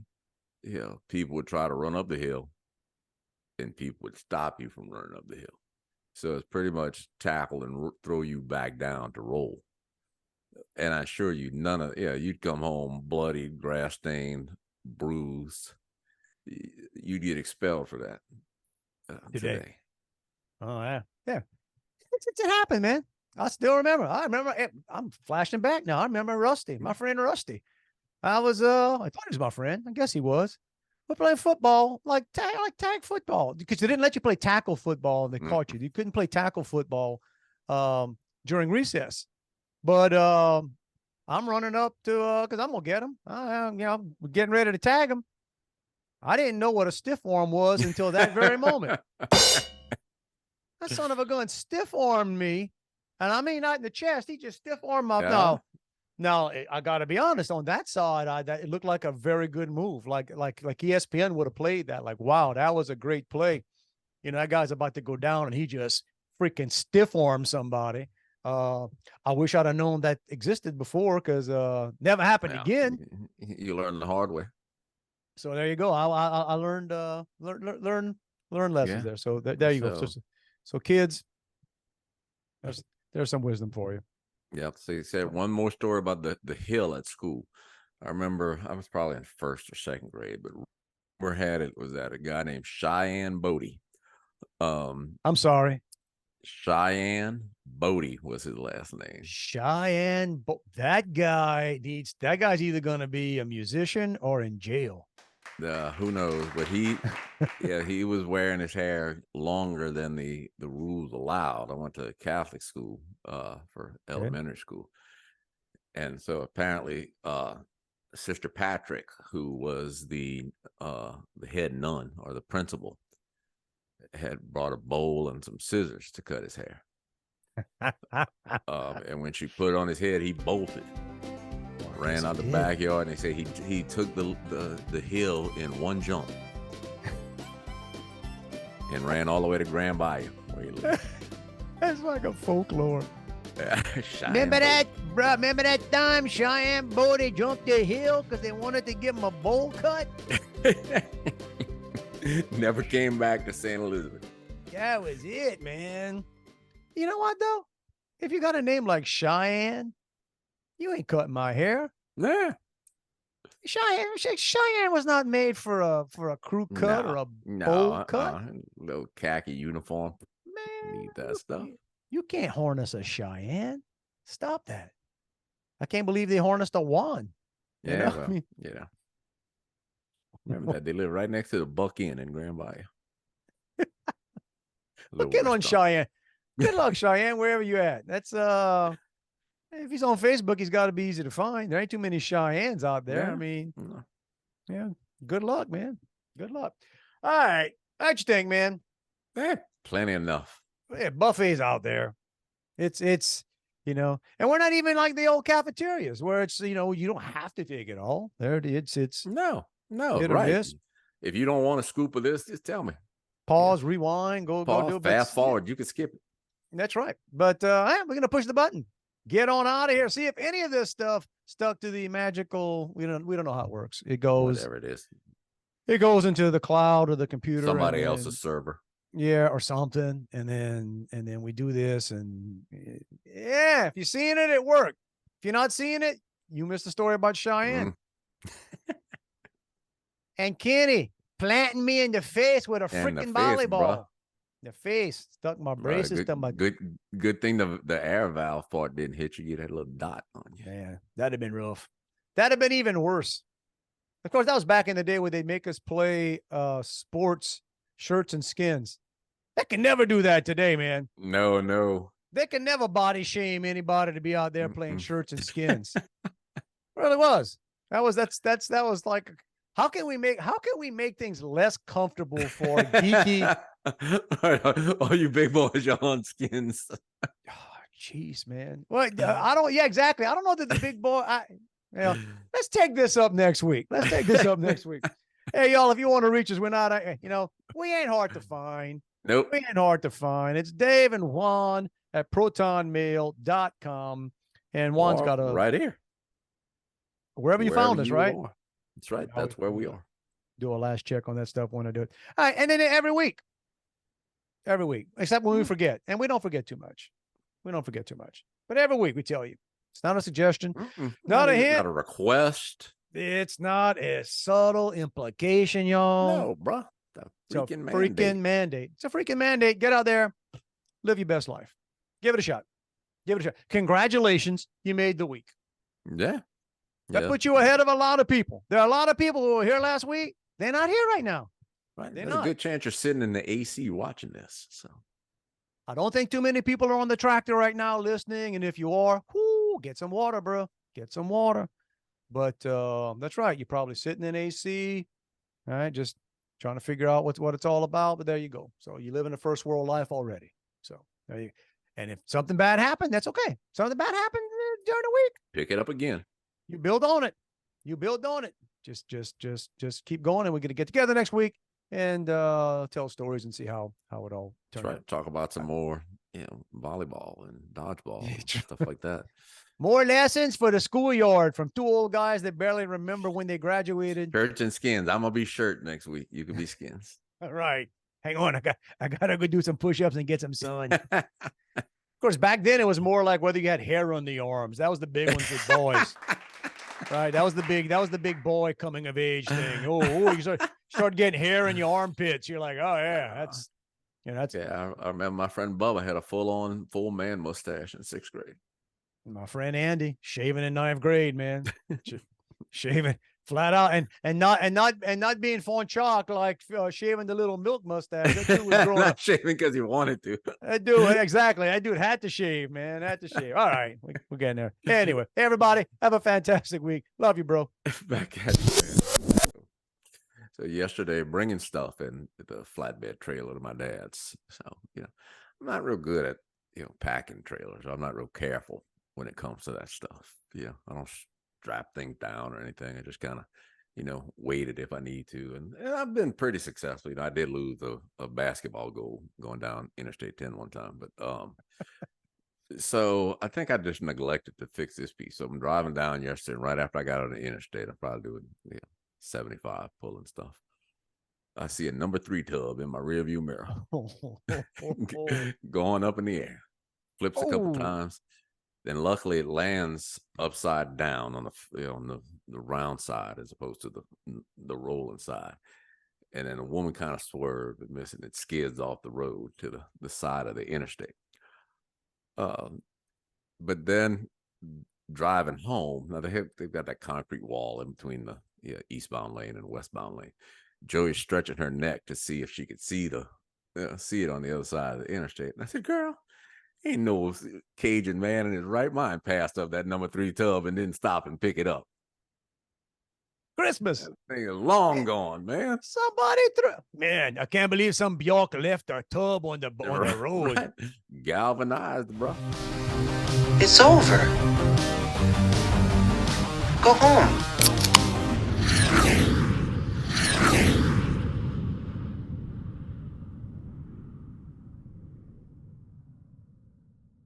people would try to run up the hill and people would stop you from running up the hill. So it's pretty much tackle and throw you back down to roll. And I assure you, you'd come home bloody, grass stained, bruised. You'd get expelled for that today. Oh yeah, yeah. It happened, man. I still remember. I'm flashing back now. I remember Rusty, my friend Rusty. I thought he was my friend. I guess he was. We're playing football, like tag football, because they didn't let you play tackle football. And they caught you. You couldn't play tackle football during recess. But I'm running up to because I'm gonna get him. We're getting ready to tag him. I didn't know what a stiff arm was until that very moment. That son of a gun stiff armed me, and I mean not in the chest. He just stiff armed my. Yeah. No, I got to be honest. On that side, it looked like a very good move. Like ESPN would have played that. Like, wow, that was a great play. You know, that guy's about to go down, and he just freaking stiff armed somebody. I wish I'd have known that existed before, because never happened again. You learn the hard way. So there you go. I learned learn lessons there. So there you go. So kids, there's some wisdom for you. Yeah. So you said one more story about the hill at school. I remember I was probably in first or second grade, but was that a guy named Cheyenne Bodie. I'm sorry. Cheyenne Bodie was his last name. Cheyenne, that guy's either going to be a musician or in jail. Who knows? But he was wearing his hair longer than the rules allowed. I went to Catholic school for elementary school, and so apparently Sister Patrick, who was the head nun or the principal, had brought a bowl and some scissors to cut his hair. And when she put it on his head, he bolted. Ran out the backyard, and they say he took the hill in one jump and ran all the way to Grand Bayou where he lived. That's like a folklore. Remember that time Cheyenne Bodie jumped the hill because they wanted to give him a bowl cut? Never came back to St. Elizabeth. That was it, man. You know what though? If you got a name like Cheyenne, you ain't cutting my hair. Yeah. Cheyenne was not made for a crew cut or a bowl cut. Little khaki uniform. Man, need that stuff. You can't harness a Cheyenne. Stop that. I can't believe they harnessed a Juan. Yeah, Remember that they live right next to the Buck Inn in Grand Bayou. Look in on Cheyenne. Good luck, Cheyenne, wherever you at. That's if he's on Facebook, he's got to be easy to find. There ain't too many Cheyennes out there. Yeah. I mean, yeah. Good luck, man. Good luck. All right. How'd you think, man? Plenty enough. Yeah, buffets out there. It's and we're not even like the old cafeterias where it's you don't have to take it all. There it is. It's no, right. Miss. If you don't want a scoop of this, just tell me. Pause, rewind, go do a fast forward. You can skip it. That's right. But we're gonna push the button. Get on out of here. See if any of this stuff stuck to the magical. We don't know how it works. It goes whatever it is. It goes into the cloud or the computer. Somebody else's server. Yeah, or something. And then we do this. And yeah, if you're seeing it, it worked. If you're not seeing it, you missed the story about Cheyenne. And Kenny planting me in the face with a freaking volleyball. Bro. The face stuck my braces to my good thing the air valve part didn't hit you. You had a little dot on you. Yeah, that'd have been rough. That'd have been even worse. Of course, that was back in the day where they make us play sports shirts and skins. They can never do that today, man. No. They can never body shame anybody to be out there playing shirts and skins. It really was. That was like, how can we make things less comfortable for geeky? All you big boys, y'all on skins. Oh, jeez, man. Well, I don't. Yeah, exactly. I don't know that the big boy. Let's take this up next week. Hey, y'all, if you want to reach us, we're not. We ain't hard to find. Nope. We ain't hard to find. It's Dave and Juan at protonmail.com. And Juan's got a right here. Wherever you found us, right? Are. That's right. That's where we are. Do a last check on that stuff when I do it. All right, and then every week, except when we forget, and we don't forget too much. But every week we tell you, It's not a suggestion. Not a even- hint. Not a request. It's not a subtle implication, y'all. No, bro. The It's a freaking freaking mandate. mandate. It's a freaking mandate. Get out there, live your best life. Give it a shot. Give it a shot. Congratulations, you made the week. Yeah. That Yeah. put you ahead of a lot of people. There are a lot of people who were here last week. They're not here right now. Right. They're There's not. a good chance you're sitting in the AC watching this. So I don't think too many people are on the tractor right now listening. And if you are, get some water, bro. Get some water. But that's right. You're probably sitting in AC, all right, just trying to figure out what it's all about. But there you go. So you live in a first world life already. So there you. And if something bad happened, that's okay. Something bad happened during the week, pick it up again. you build on it. You build on it. Just keep going, and we're gonna get together next week and tell stories and see how it all Try turned to out. talk about some more, volleyball and dodgeball and stuff like that. More lessons for the schoolyard from two old guys that barely remember when they graduated. Shirts and skins. I'm gonna be shirt next week. You can be skins. All right. Hang on. I gotta go do some push-ups and get some sun. Of course, back then it was more like whether you had hair on the arms. That was the big one for boys. Right. That was the big boy coming of age thing. Oh, you start getting hair in your armpits. You're like, oh yeah, that's Yeah, I remember my friend Bubba had a full man mustache in 6th grade. my friend Andy shaving in 9th grade, man. Shaving flat out and not being fond chalk like shaving the little milk mustache. That dude was growing Not up. shaving because he wanted to. That dude, exactly. That dude had to shave, man. Had to shave. All right, we're getting there. Anyway, hey, everybody, have a fantastic week. Love you, bro. Back at you, man. So yesterday, bringing stuff in the flatbed trailer to my dad's. So I'm not real good at packing trailers. I'm not real careful when it comes to that stuff. I don't strap things down or anything. I just kind of weight it if I need to, and I've been pretty successful. I did lose a basketball goal going down Interstate 10 one time, but so I think I just neglected to fix this piece. So I'm driving down yesterday, and right after I got on the interstate, I'm probably doing 75 pulling stuff. I see a number 3 tub in my rearview mirror going up in the air, flips a couple times. Then luckily it lands upside down on the round side as opposed to the rolling side. And then a woman kind of swerved and missing it skids off the road to the side of the interstate. But then driving home, now they've got that concrete wall in between the eastbound lane and westbound lane. Joey's stretching her neck to see if she could see it on the other side of the interstate. And I said, girl, ain't no Cajun man in his right mind passed up that number 3 tub and didn't stop and pick it up. Christmas. That thing is long gone, man. Somebody man, I can't believe some Bjork left our tub on the road. Right. Galvanized, bro. It's over. Go home.